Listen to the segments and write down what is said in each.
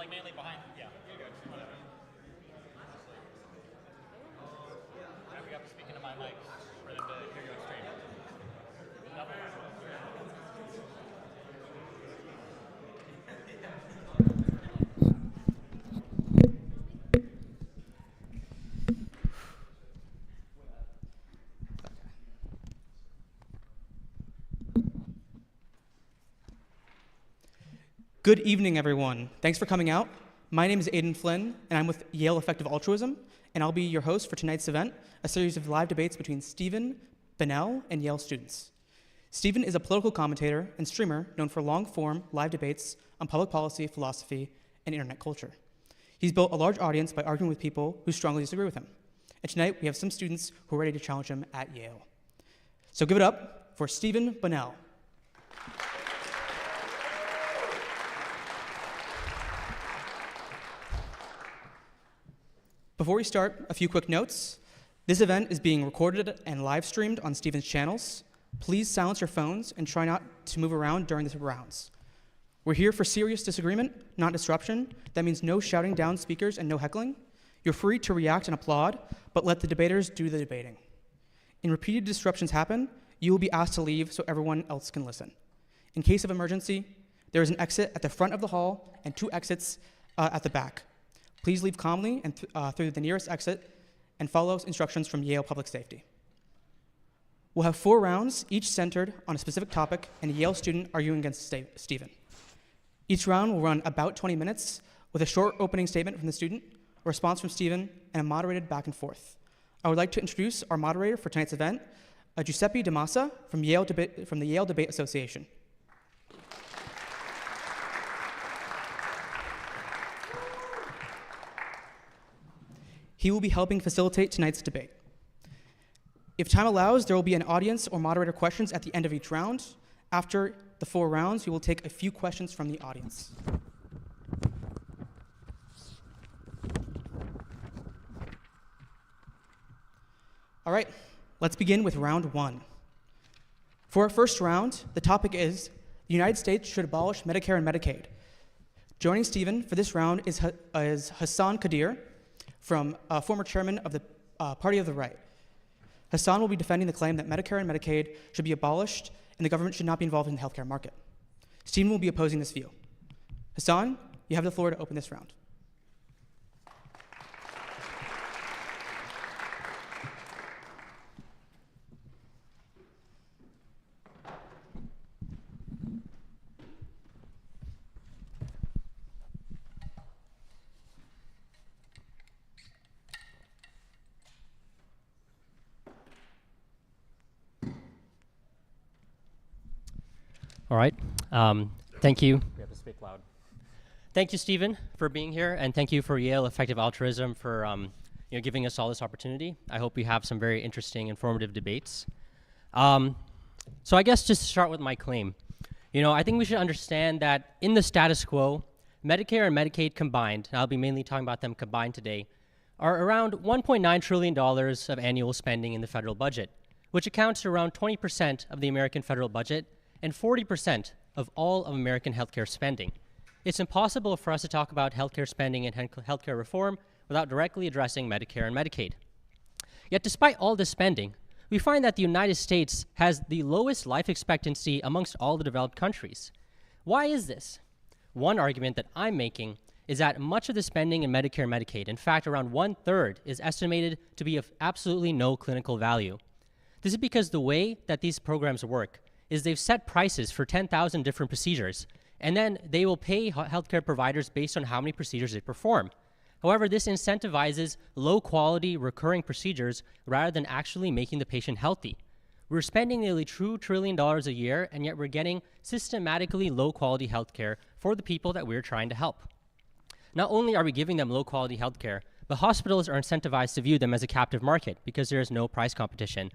like mainly behind. Yeah, you're good. Whatever. I forgot to speak into my mic for them to hear you on stream. Good evening, everyone. Thanks for coming out. My name is Aidan Flynn, and I'm with Yale Effective Altruism, and I'll be your host for tonight's event, a series of live debates between Stephen, Bunnell, and Yale students. Stephen is a political commentator and streamer known for long-form live debates on public policy, philosophy, and internet culture. He's built a large audience by arguing with people who strongly disagree with him. And tonight, we have some students who are ready to challenge him at Yale. So give it up for Stephen Bunnell. Before we start, a few quick notes. This event is being recorded and live streamed on Stephen's channels. Please silence your phones and try not to move around during the rounds. We're here for serious disagreement, not disruption. That means no shouting down speakers and no heckling. You're free to react and applaud, but let the debaters do the debating. In repeated disruptions happen, you will be asked to leave so everyone else can listen. In case of emergency, there is an exit at the front of the hall and 2 exits at the back. Please leave calmly and through the nearest exit and follow instructions from Yale Public Safety. We'll have 4 rounds, each centered on a specific topic, and a Yale student arguing against Stephen. Each round will run about 20 minutes with a short opening statement from the student, a response from Stephen, and a moderated back and forth. I would like to introduce our moderator for tonight's event, Giuseppe De Massa from the Yale Debate Association. He will be helping facilitate tonight's debate. If time allows, there will be an audience or moderator questions at the end of each round. After the 4 rounds, we will take a few questions from the audience. All right, let's begin with round 1. For our first round, the topic is the United States should abolish Medicare and Medicaid. Joining Stephen for this round is Hassan Kadir, from former chairman of the Party of the Right. Hassan will be defending the claim that Medicare and Medicaid should be abolished and the government should not be involved in the healthcare market. Stephen will be opposing this view. Hassan, you have the floor to open this round. All right. Thank you. We have to speak loud. Thank you, Stephen, for being here, and thank you for Yale Effective Altruism for giving us all this opportunity. I hope we have some very interesting, informative debates. So I guess just to start with my claim, I think we should understand that in the status quo, Medicare and Medicaid combined, and I'll be mainly talking about them combined today, are around $1.9 trillion of annual spending in the federal budget, which accounts to around 20% of the American federal budget and 40% of all of American healthcare spending. It's impossible for us to talk about healthcare spending and healthcare reform without directly addressing Medicare and Medicaid. Yet despite all this spending, we find that the United States has the lowest life expectancy amongst all the developed countries. Why is this? One argument that I'm making is that much of the spending in Medicare and Medicaid, in fact around 1/3, is estimated to be of absolutely no clinical value. This is because the way that these programs work is they've set prices for 10,000 different procedures, and then they will pay healthcare providers based on how many procedures they perform. However, this incentivizes low-quality, recurring procedures rather than actually making the patient healthy. We're spending nearly $2 trillion a year, and yet we're getting systematically low-quality healthcare for the people that we're trying to help. Not only are we giving them low-quality healthcare, but hospitals are incentivized to view them as a captive market because there is no price competition.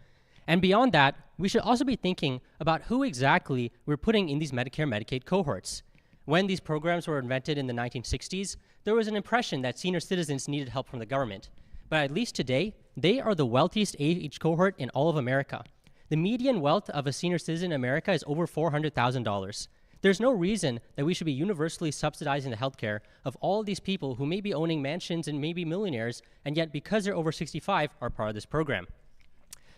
And beyond that, we should also be thinking about who exactly we're putting in these Medicare and Medicaid cohorts. When these programs were invented in the 1960s, there was an impression that senior citizens needed help from the government. But at least today, they are the wealthiest age cohort in all of America. The median wealth of a senior citizen in America is over $400,000. There's no reason that we should be universally subsidizing the healthcare of all of these people who may be owning mansions and may be millionaires, and yet because they're over 65 are part of this program.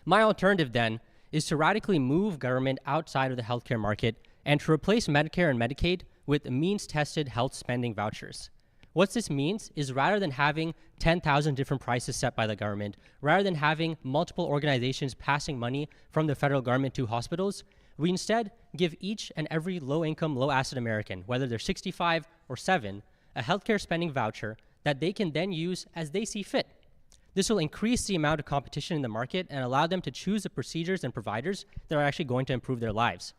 My alternative then is to radically move government outside of the healthcare market and to replace Medicare and Medicaid with means-tested health spending vouchers. What this means is rather than having 10,000 different prices set by the government, rather than having multiple organizations passing money from the federal government to hospitals, we instead give each and every low-income, low-asset American, whether they're 65 or 7, a healthcare spending voucher that they can then use as they see fit. This will increase the amount of competition in the market and allow them to choose the procedures and providers that are actually going to improve their lives.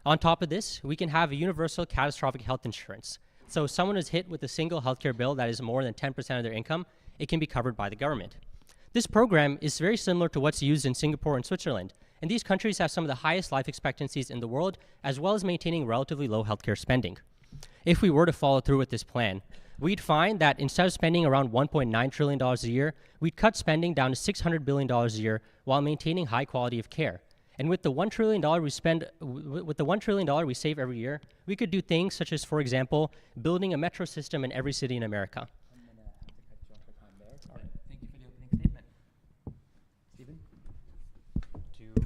On top of this, we can have a universal catastrophic health insurance. So if someone is hit with a single healthcare bill that is more than 10% of their income, it can be covered by the government. This program is very similar to what's used in Singapore and Switzerland, and these countries have some of the highest life expectancies in the world, as well as maintaining relatively low healthcare spending. If we were to follow through with this plan, we'd find that instead of spending around $1.9 trillion a year, we'd cut spending down to $600 billion a year while maintaining high quality of care. And with the $1 trillion we save every year, we could do things such as, for example, building a metro system in every city in America. I'm going to have to cut you off for time there. Thank you for the opening statement. Stephen?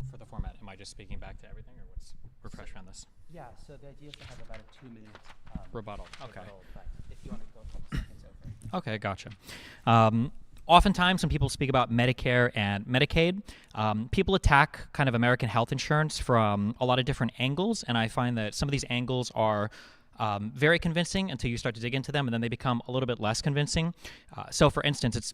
For the format, am I just speaking back to everything, or what's refresh on this? Yeah, so the idea is to have about a 2-minute Rebuttal, okay. but if you want to go a couple seconds over. Okay, gotcha. Oftentimes when people speak about Medicare and Medicaid, people attack kind of American health insurance from a lot of different angles, and I find that some of these angles are very convincing until you start to dig into them, and then they become a little bit less convincing. So for instance,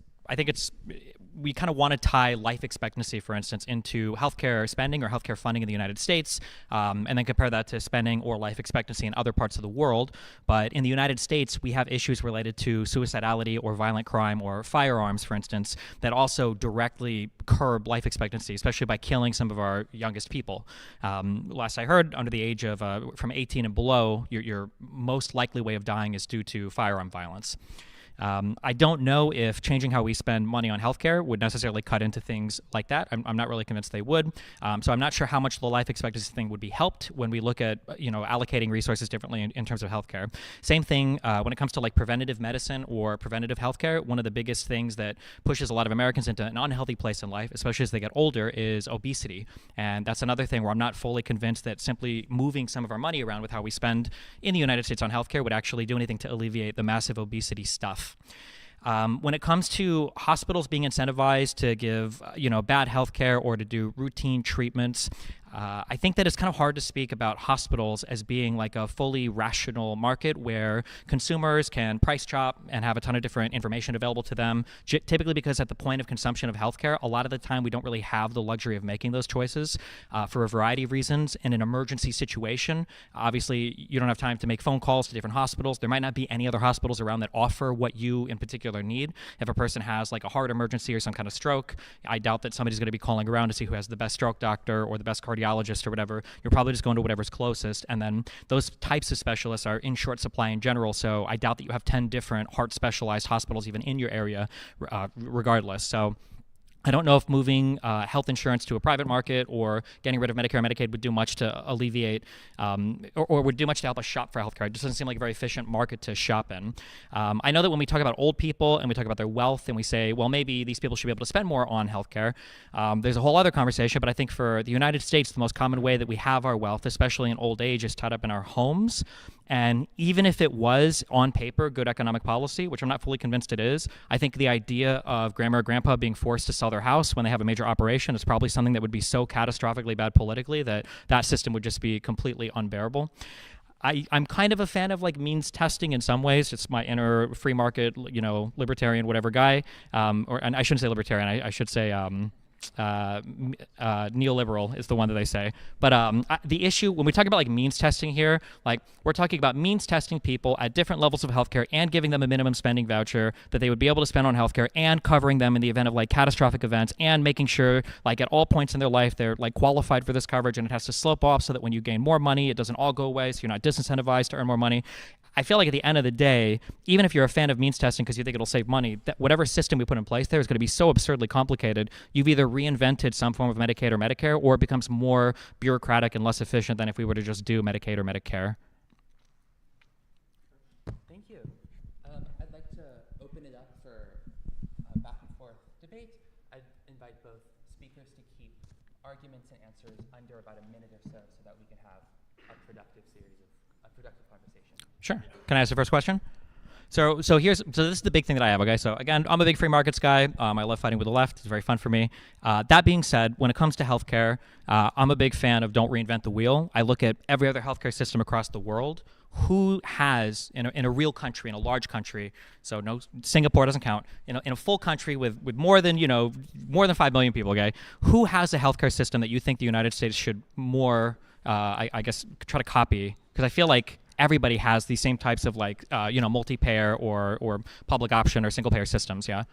we kind of want to tie life expectancy, for instance, into healthcare spending or healthcare funding in the United States, and then compare that to spending or life expectancy in other parts of the world. But in the United States, we have issues related to suicidality or violent crime or firearms, for instance, that also directly curb life expectancy, especially by killing some of our youngest people. Last I heard, under the age of from 18 and below, your most likely way of dying is due to firearm violence. I don't know if changing how we spend money on healthcare would necessarily cut into things like that. I'm not really convinced they would. So I'm not sure how much the life expectancy thing would be helped when we look at allocating resources differently in terms of healthcare. Same thing when it comes to like preventative medicine or preventative healthcare. One of the biggest things that pushes a lot of Americans into an unhealthy place in life, especially as they get older, is obesity. And that's another thing where I'm not fully convinced that simply moving some of our money around with how we spend in the United States on healthcare would actually do anything to alleviate the massive obesity stuff. When it comes to hospitals being incentivized to give, bad health care or to do routine treatments, I think that it's kind of hard to speak about hospitals as being like a fully rational market where consumers can price shop and have a ton of different information available to them, typically because at the point of consumption of healthcare, a lot of the time we don't really have the luxury of making those choices for a variety of reasons. In an emergency situation, obviously you don't have time to make phone calls to different hospitals. There might not be any other hospitals around that offer what you in particular need. If a person has like a heart emergency or some kind of stroke, I doubt that somebody's going to be calling around to see who has the best stroke doctor or the best cardiologist or whatever. You're probably just going to whatever's closest, and then those types of specialists are in short supply in general, so I doubt that you have 10 different heart specialized hospitals even in your area regardless. So I don't know if moving health insurance to a private market or getting rid of Medicare and Medicaid would do much to alleviate or would do much to help us shop for healthcare. It just doesn't seem like a very efficient market to shop in. I know that when we talk about old people and we talk about their wealth and we say, well, maybe these people should be able to spend more on healthcare, there's a whole other conversation, but I think for the United States, the most common way that we have our wealth, especially in old age, is tied up in our homes. And even if it was on paper good economic policy, which I'm not fully convinced it is, I think the idea of grandma or grandpa being forced to sell their house when they have a major operation is probably something that would be so catastrophically bad politically that that system would just be completely unbearable. I'm kind of a fan of like means testing in some ways. It's my inner free market, libertarian, whatever guy. And I shouldn't say libertarian. I should say neoliberal is the one that they say. But the issue when we talk about like means testing here, like we're talking about means testing people at different levels of healthcare and giving them a minimum spending voucher that they would be able to spend on healthcare and covering them in the event of like catastrophic events and making sure like at all points in their life they're like qualified for this coverage, and it has to slope off so that when you gain more money it doesn't all go away, so you're not disincentivized to earn more money. I feel like at the end of the day, even if you're a fan of means testing because you think it'll save money, that whatever system we put in place there is going to be so absurdly complicated. You've either reinvented some form of Medicaid or Medicare, or it becomes more bureaucratic and less efficient than if we were to just do Medicaid or Medicare. I'd like to open it up for back and forth debate. I'd invite both speakers to keep arguments and answers under about a minute or so that we can have a productive conversation. Sure. Can I ask the first question? So this is the big thing that I have. Okay, so again, I'm a big free markets guy. I love fighting with the left. It's very fun for me. That being said, when it comes to healthcare, I'm a big fan of don't reinvent the wheel. I look at every other healthcare system across the world. Who has in a real country, in a large country, so no, Singapore doesn't count. In a full country with more than 5 million people. Okay, who has a healthcare system that you think the United States should more, I guess, try to copy? Because I feel like everybody has these same types of multi-payer or public option or single payer systems. Yeah.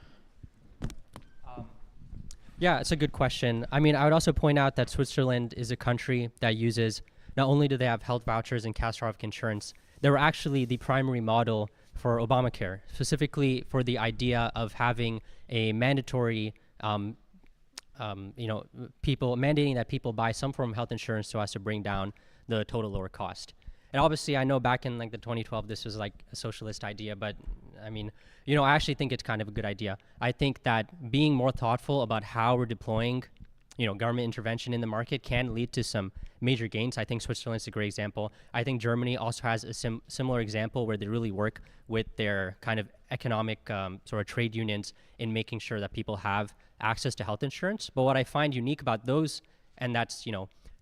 Yeah, it's a good question. I mean, I would also point out that Switzerland is a country that uses, not only do they have health vouchers and catastrophic insurance, they were actually the primary model for Obamacare, specifically for the idea of having a mandatory, people mandating that people buy some form of health insurance so as to bring down the total lower cost. And obviously, I know back in the 2012, this was like a socialist idea, but I mean, I actually think it's kind of a good idea. I think that being more thoughtful about how we're deploying, government intervention in the market can lead to some major gains. I think Switzerland's a great example. I think Germany also has a similar example where they really work with their kind of economic sort of trade unions in making sure that people have access to health insurance. But what I find unique about those, and that's,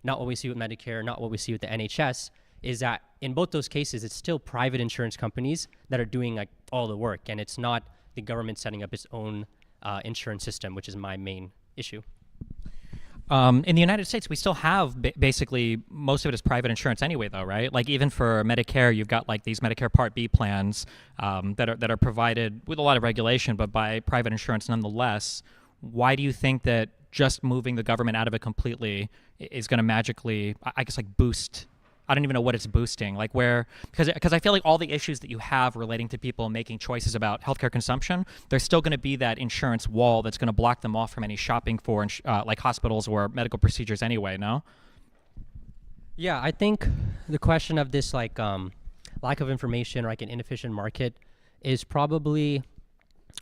not what we see with Medicare, not what we see with the NHS, is that in both those cases, it's still private insurance companies that are doing like all the work, and it's not the government setting up its own insurance system, which is my main issue. In the United States, we still have basically most of it is private insurance anyway, though, right? Like even for Medicare, you've got like these Medicare Part B plans that are provided with a lot of regulation, but by private insurance nonetheless. Why do you think that just moving the government out of it completely is going to magically, I guess, like boost? I don't even know what it's boosting. Like because I feel like all the issues that you have relating to people making choices about healthcare consumption, there's still going to be that insurance wall that's going to block them off from any shopping for like hospitals or medical procedures anyway. No. Yeah, I think the question of this lack of information or like an inefficient market is probably,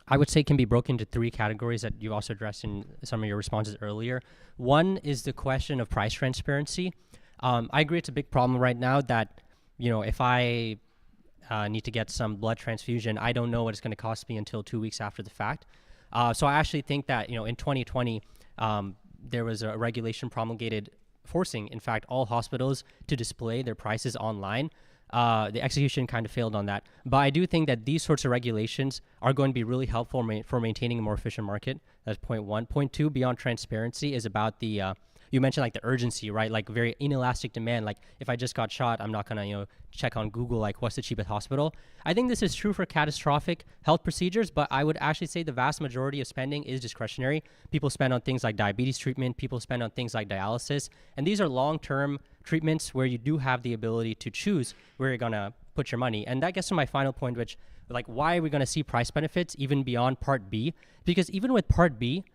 I would say, can be broken into three categories that you also addressed in some of your responses earlier. One is the question of price transparency. I agree it's a big problem right now that, if I need to get some blood transfusion, I don't know what it's going to cost me until 2 weeks after the fact. So I actually think that, in 2020, there was a regulation promulgated forcing, in fact, all hospitals to display their prices online. The execution kind of failed on that. But I do think that these sorts of regulations are going to be really helpful for maintaining a more efficient market. That's point one. Point two, beyond transparency, is about the you mentioned like the urgency, right? Like very inelastic demand. Like if I just got shot, I'm not gonna, check on Google, like what's the cheapest hospital. I think this is true for catastrophic health procedures, but I would actually say the vast majority of spending is discretionary. People spend on things like diabetes treatment, people spend on things like dialysis. And these are long-term treatments where you do have the ability to choose where you're gonna put your money. And that gets to my final point, which like, why are we gonna see price benefits even beyond Part B? Because even with Part B,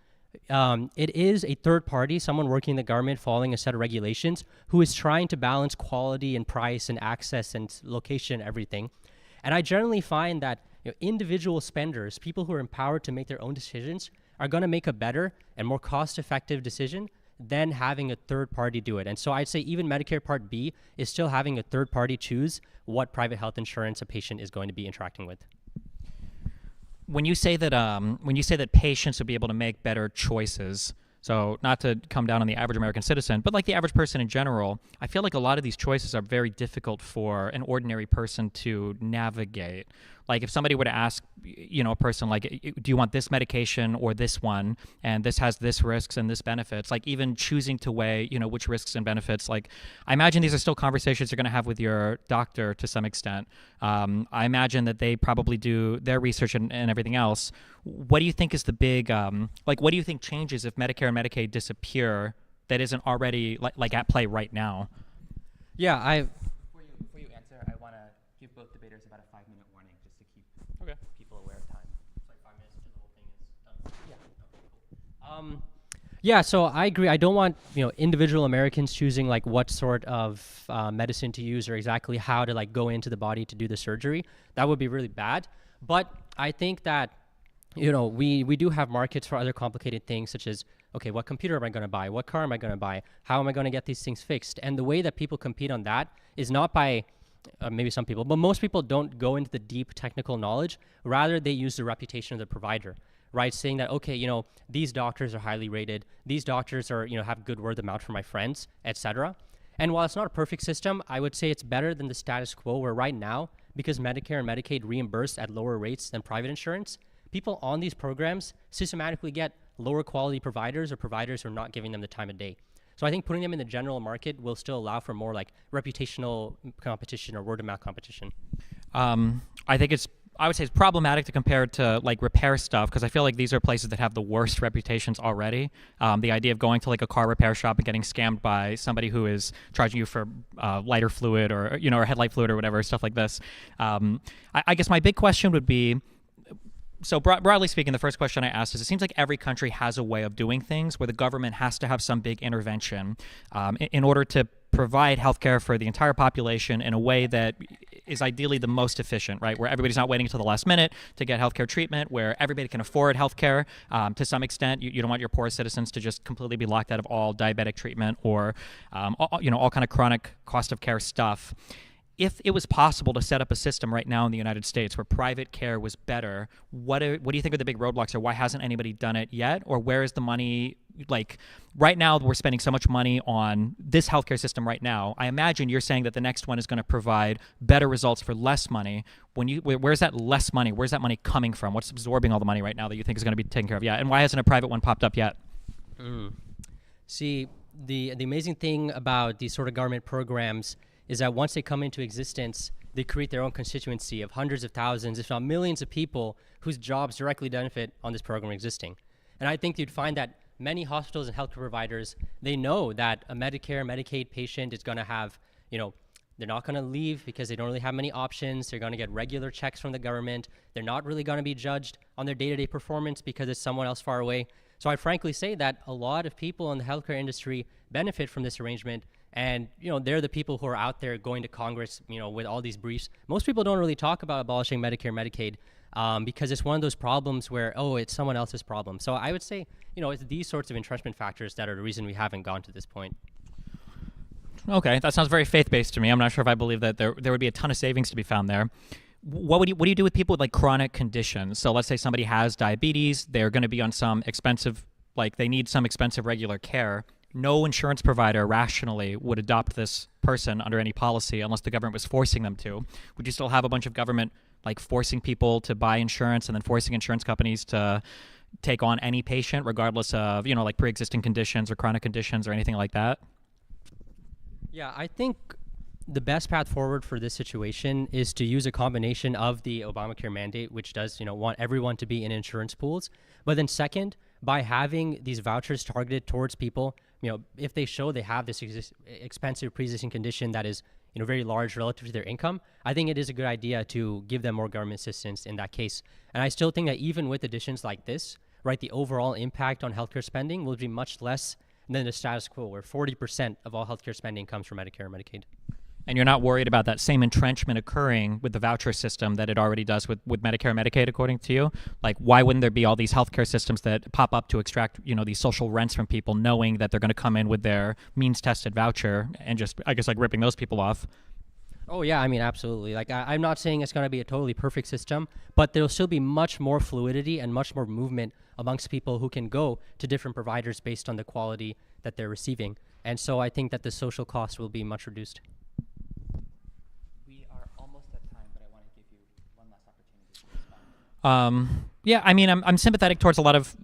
it is a third party, someone working in the government following a set of regulations who is trying to balance quality and price and access and location and everything. And I generally find that individual spenders, people who are empowered to make their own decisions, are going to make a better and more cost-effective decision than having a third party do it. And so I'd say even Medicare Part B is still having a third party choose what private health insurance a patient is going to be interacting with. When you say that patients will be able to make better choices, so not to come down on the average American citizen, but like the average person in general, I feel like a lot of these choices are very difficult for an ordinary person to navigate. Like if somebody were to ask, a person like, do you want this medication or this one? And this has this risks and this benefits. Like even choosing to weigh, which risks and benefits. Like I imagine these are still conversations you're going to have with your doctor to some extent. I imagine that they probably do their research and everything else. What do you think is the big, what do you think changes if Medicare and Medicaid disappear that isn't already like at play right now? Yeah, Before you answer, I want to give both debaters about a 5-minute warning just to keep people aware of time. It's like 5 minutes until the whole thing is done. Yeah. Okay, cool. Yeah, so I agree. I don't want individual Americans choosing like what sort of medicine to use or exactly how to like go into the body to do the surgery. That would be really bad. But I think that, we do have markets for other complicated things, such as, okay, what computer am I going to buy? What car am I going to buy? How am I going to get these things fixed? And the way that people compete on that is not by maybe some people, but most people don't go into the deep technical knowledge. Rather, they use the reputation of the provider, right? Saying that, okay, these doctors are highly rated. These doctors are, have good word of mouth from my friends, etc. And while it's not a perfect system, I would say it's better than the status quo where right now, because Medicare and Medicaid reimburse at lower rates than private insurance, people on these programs systematically get lower quality providers or providers who are not giving them the time of day. So I think putting them in the general market will still allow for more like reputational competition or word of mouth competition. I would say it's problematic to compare it to like repair stuff, because I feel like these are places that have the worst reputations already. The idea of going to like a car repair shop and getting scammed by somebody who is charging you for lighter fluid or or headlight fluid or whatever, stuff like this. I guess my big question would be, so broadly speaking, the first question I asked is, it seems like every country has a way of doing things where the government has to have some big intervention in order to provide healthcare for the entire population in a way that is ideally the most efficient, right? Where everybody's not waiting until the last minute to get healthcare treatment, where everybody can afford healthcare to some extent. You don't want your poor citizens to just completely be locked out of all diabetic treatment or all kind of chronic cost of care stuff. If it was possible to set up a system right now in the United States where private care was better, what do you think are the big roadblocks, or why hasn't anybody done it yet? Or where is the money? Like right now, we're spending so much money on this healthcare system right now. I imagine you're saying that the next one is going to provide better results for less money. Where's that less money? Where's that money coming from? What's absorbing all the money right now that you think is going to be taken care of? Yeah, and why hasn't a private one popped up yet? See, the amazing thing about these sort of government programs is that once they come into existence, they create their own constituency of hundreds of thousands, if not millions of people whose jobs directly benefit on this program existing. And I think you'd find that many hospitals and healthcare providers, they know that a Medicare, Medicaid patient is going to have, they're not going to leave because they don't really have many options. They're going to get regular checks from the government. They're not really going to be judged on their day-to-day performance because it's someone else far away. So I'd frankly say that a lot of people in the healthcare industry benefit from this arrangement. And, they're the people who are out there going to Congress, with all these briefs. Most people don't really talk about abolishing Medicare, Medicaid, because it's one of those problems where, it's someone else's problem. So I would say, it's these sorts of entrenchment factors that are the reason we haven't gone to this point. Okay, that sounds very faith-based to me. I'm not sure if I believe that there would be a ton of savings to be found there. What do you do with people with like chronic conditions? So let's say somebody has diabetes, they're going to be on some expensive, they need some expensive regular care. No insurance provider rationally would adopt this person under any policy unless the government was forcing them to. Would you still have a bunch of government forcing people to buy insurance and then forcing insurance companies to take on any patient regardless of, pre-existing conditions or chronic conditions or anything like that? Yeah, I think the best path forward for this situation is to use a combination of the Obamacare mandate, which does, want everyone to be in insurance pools. But then second, by having these vouchers targeted towards people, if they show they have this expensive pre-existing condition that is, very large relative to their income, I think it is a good idea to give them more government assistance in that case. And I still think that even with additions like this, right, the overall impact on healthcare spending will be much less than the status quo, where 40% of all healthcare spending comes from Medicare and Medicaid. And you're not worried about that same entrenchment occurring with the voucher system that it already does with Medicare and Medicaid, according to you? Why wouldn't there be all these healthcare systems that pop up to extract, these social rents from people, knowing that they're going to come in with their means-tested voucher and just, I guess, ripping those people off? Oh, yeah, absolutely. I'm not saying it's going to be a totally perfect system, but there'll still be much more fluidity and much more movement amongst people who can go to different providers based on the quality that they're receiving. And so I think that the social cost will be much reduced. Yeah, I'm sympathetic towards a lot of,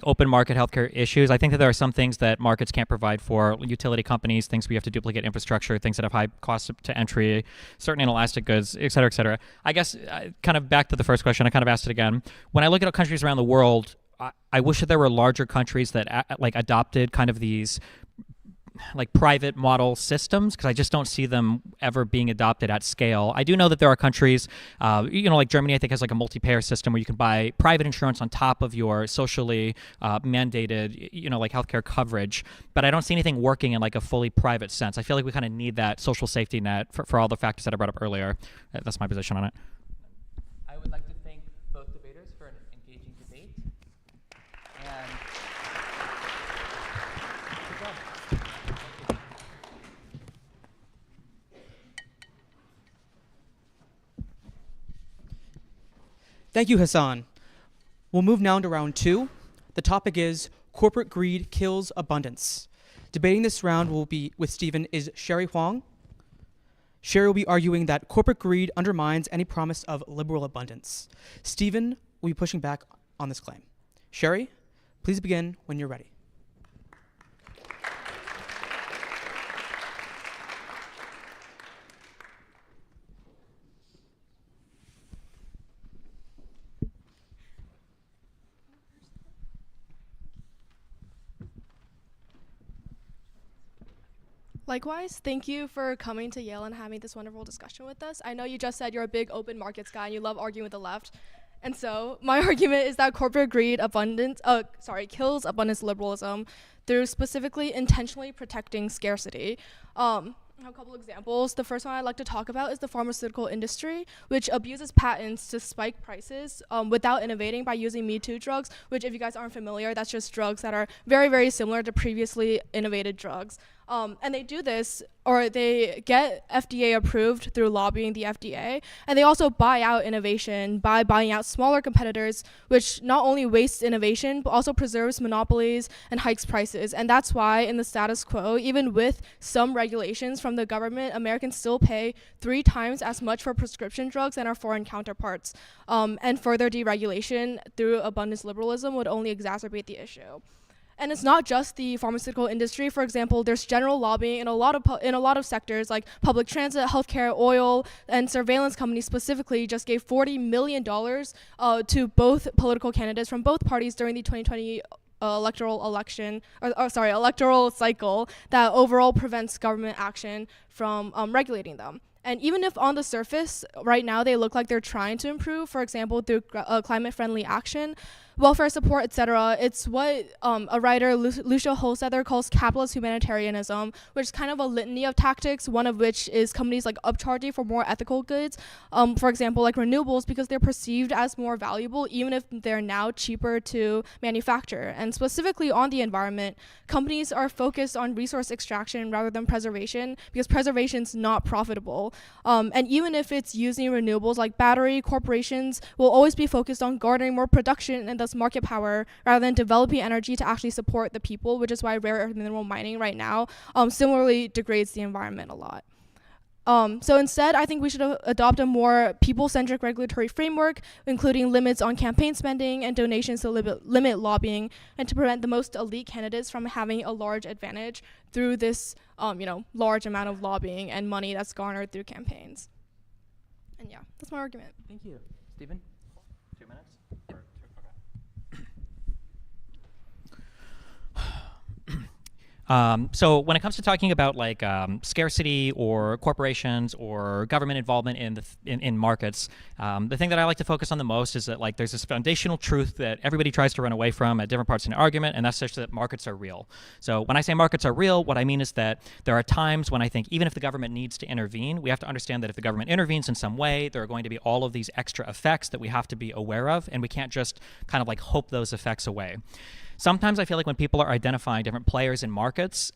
open market healthcare issues. I think that there are some things that markets can't provide for utility companies, things we have to duplicate infrastructure, things that have high costs to entry, certain inelastic goods, et cetera, et cetera. I guess kind of back to the first question, I kind of asked it again. When I look at countries around the world, I wish that there were larger countries that adopted kind of these private model systems, because I just don't see them ever being adopted at scale. I do know that there are countries, Germany, I think has a multi-payer system where you can buy private insurance on top of your socially mandated, healthcare coverage. But I don't see anything working in a fully private sense. I feel like we kind of need that social safety net for all the factors that I brought up earlier. That's my position on it. I would like to for an engaging debate. And good job. Thank you. Thank you, Hassan. We'll move now to round 2. The topic is corporate greed kills abundance. Debating this round will be with Stephen is Sherry Huang. Sherry will be arguing that corporate greed undermines any promise of liberal abundance. Stephen will be pushing back on this claim. Sherry, please begin when you're ready. Likewise, thank you for coming to Yale and having this wonderful discussion with us. I know you just said you're a big open markets guy and you love arguing with the left. And so my argument is that corporate greed kills abundance liberalism through specifically intentionally protecting scarcity. I have a couple examples. The first one I'd like to talk about is the pharmaceutical industry, which abuses patents to spike prices without innovating by using Me Too drugs, which if you guys aren't familiar, that's just drugs that are very, very similar to previously innovated drugs. And they do this, or they get FDA approved through lobbying the FDA, and they also buy out innovation by buying out smaller competitors, which not only wastes innovation, but also preserves monopolies and hikes prices. And that's why in the status quo, even with some regulations from the government, Americans still pay 3 times as much for prescription drugs than our foreign counterparts. And further deregulation through abundance liberalism would only exacerbate the issue. And it's not just the pharmaceutical industry. For example, there's general lobbying in a lot of sectors like public transit, healthcare, oil, and surveillance companies specifically just gave $40 million to both political candidates from both parties during the 2020 electoral cycle that overall prevents government action from regulating them. And even if on the surface, right now, they look like they're trying to improve, for example, through climate-friendly action, welfare support, etc., it's what a writer, Lucia Holstetter, calls capitalist humanitarianism, which is kind of a litany of tactics, one of which is companies like upcharging for more ethical goods, for example, like renewables, because they're perceived as more valuable, even if they're now cheaper to manufacture. And specifically on the environment, companies are focused on resource extraction rather than preservation, because preservation is not profitable. And even if it's using renewables like battery, corporations will always be focused on garnering more production and thus market power rather than developing energy to actually support the people, which is why rare earth mineral mining right now similarly degrades the environment a lot. So instead, I think we should adopt a more people-centric regulatory framework, including limits on campaign spending and donations to limit lobbying, and to prevent the most elite candidates from having a large advantage through this large amount of lobbying and money that's garnered through campaigns. And yeah, that's my argument. Thank you. Stephen? 2 minutes? So when it comes to talking about like scarcity or corporations or government involvement in markets, the thing that I like to focus on the most is that like there's this foundational truth that everybody tries to run away from at different parts in the argument, and that's such that markets are real. So when I say markets are real, what I mean is that there are times when I think even if the government needs to intervene, we have to understand that if the government intervenes in some way, there are going to be all of these extra effects that we have to be aware of, and we can't just kind of like hope those effects away. Sometimes I feel like when people are identifying different players in markets,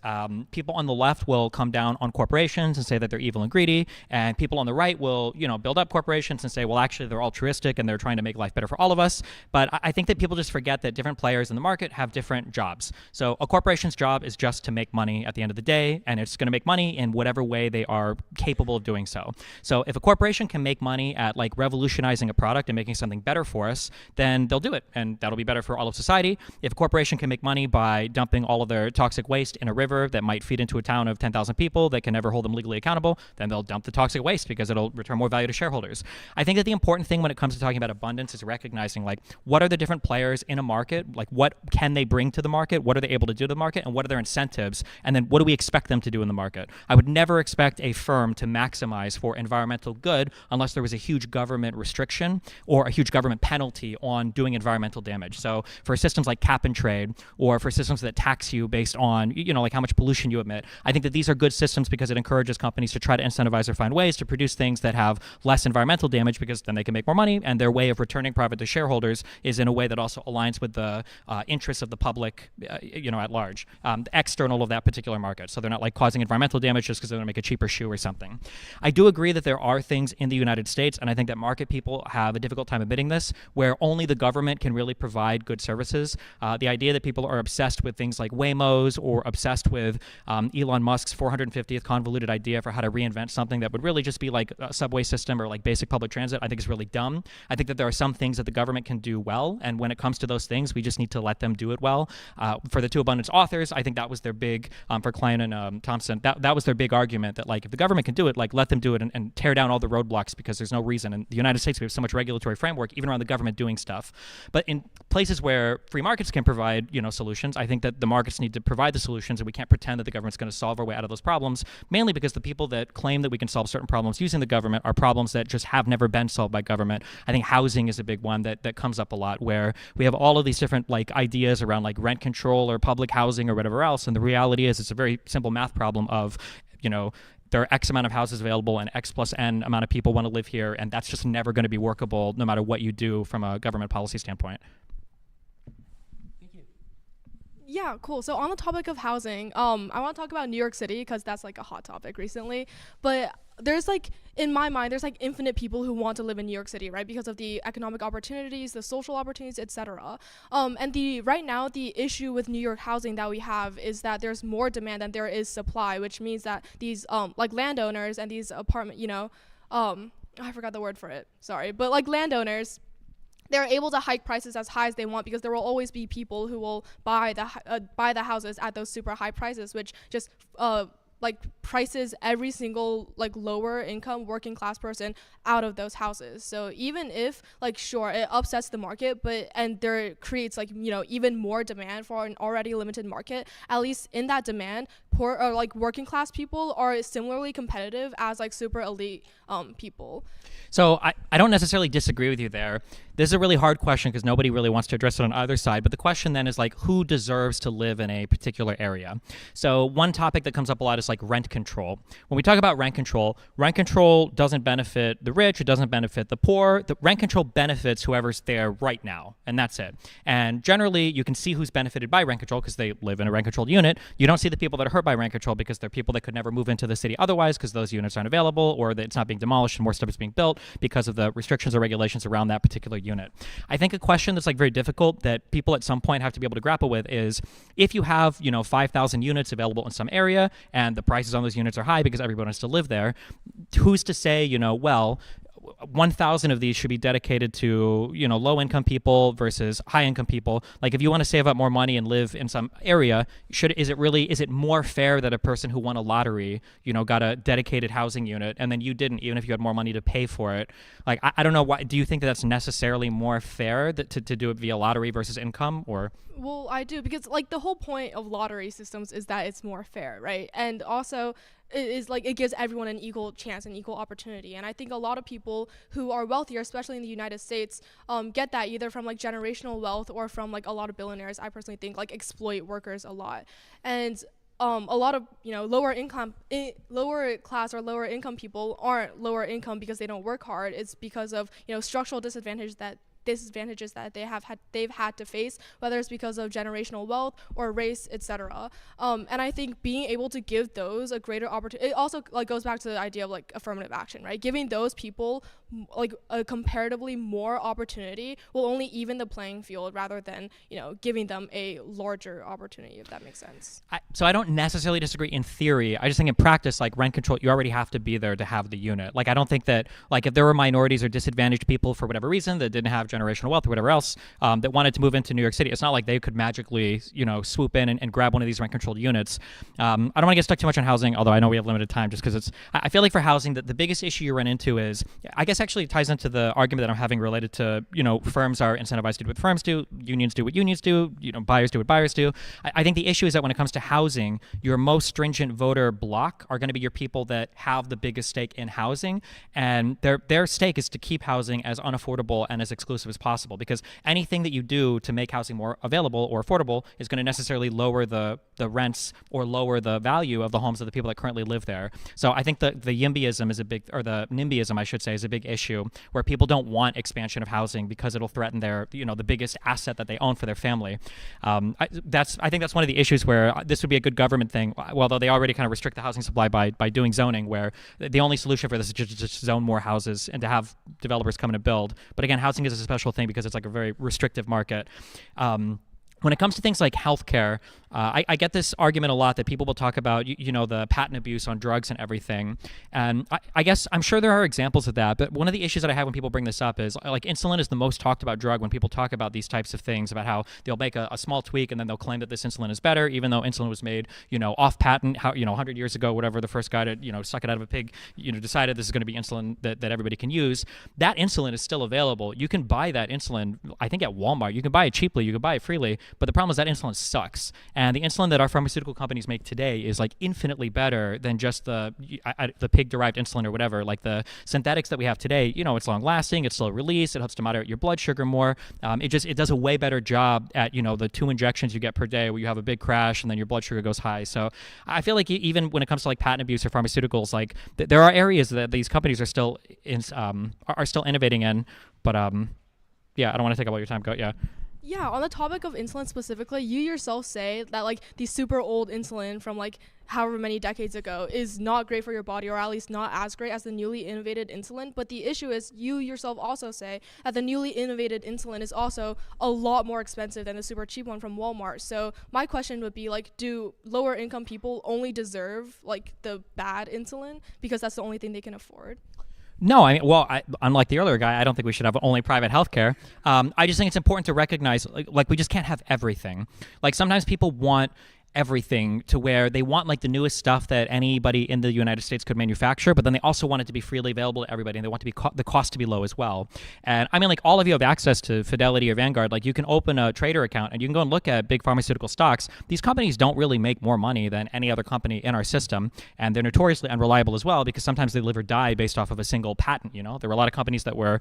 people on the left will come down on corporations and say that they're evil and greedy, and people on the right will, build up corporations and say, well, actually, they're altruistic and they're trying to make life better for all of us. But I think that people just forget that different players in the market have different jobs. So a corporation's job is just to make money at the end of the day, and it's going to make money in whatever way they are capable of doing so. So if a corporation can make money at like revolutionizing a product and making something better for us, then they'll do it, and that'll be better for all of society. If a corporation can make money by dumping all of their toxic waste in a river that might feed into a town of 10,000 people that can never hold them legally accountable, then they'll dump the toxic waste because it'll return more value to shareholders. I think that the important thing when it comes to talking about abundance is recognizing like what are the different players in a market, like what can they bring to the market, what are they able to do to the market, and what are their incentives, and then what do we expect them to do in the market. I would never expect a firm to maximize for environmental good unless there was a huge government restriction or a huge government penalty on doing environmental damage. So for systems like cap and trade, or for systems that tax you based on, like how much pollution you emit. I think that these are good systems because it encourages companies to try to incentivize or find ways to produce things that have less environmental damage, because then they can make more money, and their way of returning profit to shareholders is in a way that also aligns with the interests of the public, at large, external of that particular market. So they're not like causing environmental damage just because they're going to make a cheaper shoe or something. I do agree that there are things in the United States, and I think that market people have a difficult time admitting this, where only the government can really provide good services. The idea that people are obsessed with things like Waymos or obsessed with Elon Musk's 450th convoluted idea for how to reinvent something that would really just be like a subway system or like basic public transit, I think is really dumb. I think that there are some things that the government can do well, and when it comes to those things, we just need to let them do it well. For the two abundance authors, I think that was their big, for Klein and Thompson, that was their big argument, that like if the government can do it, like let them do it and tear down all the roadblocks, because there's no reason. In the United States, we have so much regulatory framework, even around the government doing stuff. But in places where free markets can provide, solutions, I think that the markets need to provide the solutions, and we can't pretend that the government's going to solve our way out of those problems, mainly because the people that claim that we can solve certain problems using the government are problems that just have never been solved by government. I think housing is a big one that comes up a lot, where we have all of these different like ideas around like rent control or public housing or whatever else, and the reality is it's a very simple math problem of, there are X amount of houses available and X plus N amount of people want to live here, and that's just never going to be workable no matter what you do from a government policy standpoint. Thank you. Yeah, cool. So on the topic of housing, I want to talk about New York City because that's like a hot topic recently. But there's like, in my mind, there's like infinite people who want to live in New York City, right? Because of the economic opportunities, the social opportunities, etc. And right now, the issue with New York housing that we have is that there's more demand than there is supply, which means that these like landowners and these apartment, I forgot the word for it. Sorry, but like landowners, they're able to hike prices as high as they want because there will always be people who will buy the houses at those super high prices, which just like prices every single like lower income working class person out of those houses. So even if like sure it upsets the market, and there creates like even more demand for an already limited market, at least in that demand, poor or like working class people are similarly competitive as like super elite people. So I don't necessarily disagree with you there. This is a really hard question because nobody really wants to address it on either side. But the question then is like, who deserves to live in a particular area? So one topic that comes up a lot is like rent control. When we talk about rent control doesn't benefit the rich. It doesn't benefit the poor. The rent control benefits whoever's there right now, and that's it. And generally, you can see who's benefited by rent control because they live in a rent-controlled unit. You don't see the people that are hurt by rent control because they're people that could never move into the city otherwise because those units aren't available, or that it's not being demolished and more stuff is being built because of the restrictions or regulations around that particular unit. I think a question that's like very difficult that people at some point have to be able to grapple with is if you have 5,000 units available in some area and the prices on those units are high because everyone has to live there, who's to say 1,000 of these should be dedicated to low-income people versus high-income people. Like if you want to save up more money and live in some area, is it more fair that a person who won a lottery got a dedicated housing unit and then you didn't, even if you had more money to pay for it? Like I don't know, why do you think that that's necessarily more fair to do it via lottery versus income? Or Well, I do, because like the whole point of lottery systems is that it's more fair, right? And also it is like it gives everyone an equal chance and equal opportunity. And I think a lot of people who are wealthier, especially in the United States, get that either from like generational wealth or from like a lot of billionaires. I personally think like exploit workers a lot. And a lot of lower class or lower income people aren't lower income because they don't work hard. It's because of structural disadvantages that they've had to face, whether it's because of generational wealth or race, etc. And I think being able to give those a greater opportunity, it also like goes back to the idea of like affirmative action, right? Giving those people like a comparatively more opportunity will only even the playing field rather than giving them a larger opportunity, if that makes sense. So I don't necessarily disagree in theory. I just think in practice, like rent control, you already have to be there to have the unit. Like I don't think that like if there were minorities or disadvantaged people for whatever reason that didn't have generational wealth or whatever else that wanted to move into New York City, it's not like they could magically swoop in and grab one of these rent controlled units. I don't want to get stuck too much on housing, although I know we have limited time just because I feel like for housing that the biggest issue you run into is, I guess this actually ties into the argument that I'm having related to, firms are incentivized to do what firms do, unions do what unions do, buyers do what buyers do. I think the issue is that when it comes to housing, your most stringent voter bloc are going to be your people that have the biggest stake in housing, and their stake is to keep housing as unaffordable and as exclusive as possible, because anything that you do to make housing more available or affordable is going to necessarily lower the rents or lower the value of the homes of the people that currently live there. So I think the YIMBYism is a big, or the NIMBYism, I should say, is a big issue, where people don't want expansion of housing because it'll threaten their, the biggest asset that they own for their family. I think that's one of the issues where this would be a good government thing, although they already kind of restrict the housing supply by doing zoning, where the only solution for this is just zone more houses and to have developers come in and build. But again, housing is a special thing because it's like a very restrictive market. When it comes to things like healthcare, I get this argument a lot that people will talk about, the patent abuse on drugs and everything. And I guess I'm sure there are examples of that. But one of the issues that I have when people bring this up is like insulin is the most talked about drug when people talk about these types of things, about how they'll make a small tweak and then they'll claim that this insulin is better, even though insulin was made, off patent, 100 years ago, whatever, the first guy to, suck it out of a pig, decided this is going to be insulin that everybody can use. That insulin is still available. You can buy that insulin, I think, at Walmart. You can buy it cheaply. You can buy it freely. But the problem is that insulin sucks. And the insulin that our pharmaceutical companies make today is like infinitely better than just the pig-derived insulin or whatever. Like the synthetics that we have today, it's long-lasting, it's slow release, it helps to moderate your blood sugar more. It does a way better job at, the 2 injections you get per day where you have a big crash and then your blood sugar goes high. So I feel like even when it comes to like patent abuse or pharmaceuticals, like there are areas that these companies are still innovating in. But yeah, I don't want to take up all your time. Go, yeah. Yeah, on the topic of insulin specifically, you yourself say that like the super old insulin from like however many decades ago is not great for your body, or at least not as great as the newly innovated insulin. But the issue is you yourself also say that the newly innovated insulin is also a lot more expensive than the super cheap one from Walmart. So my question would be like, do lower income people only deserve like the bad insulin because that's the only thing they can afford? No, unlike the earlier guy, I don't think we should have only private healthcare. I just think it's important to recognize, like we just can't have everything. Like sometimes people want everything to where they want like the newest stuff that anybody in the United States could manufacture, but then they also want it to be freely available to everybody, and they want to be the cost to be low as well. And I mean, like all of you have access to Fidelity or Vanguard. Like you can open a trader account and you can go and look at big pharmaceutical stocks. These companies don't really make more money than any other company in our system, and they're notoriously unreliable as well because sometimes they live or die based off of a single patent. There were a lot of companies that were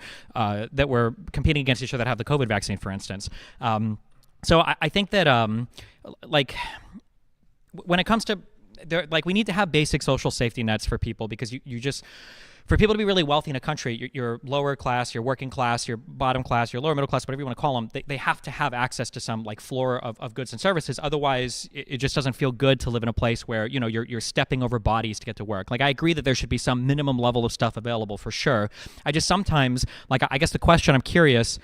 competing against each other that have the COVID vaccine, for instance. So I think that when it comes to we need to have basic social safety nets for people, because you just, for people to be really wealthy in a country, your lower class, your working class, your bottom class, your lower middle class, whatever you want to call them, they have to have access to some like floor of goods and services. Otherwise, it just doesn't feel good to live in a place where you're stepping over bodies to get to work. Like I agree that there should be some minimum level of stuff available for sure. I just sometimes, like, I guess the question, I'm curious,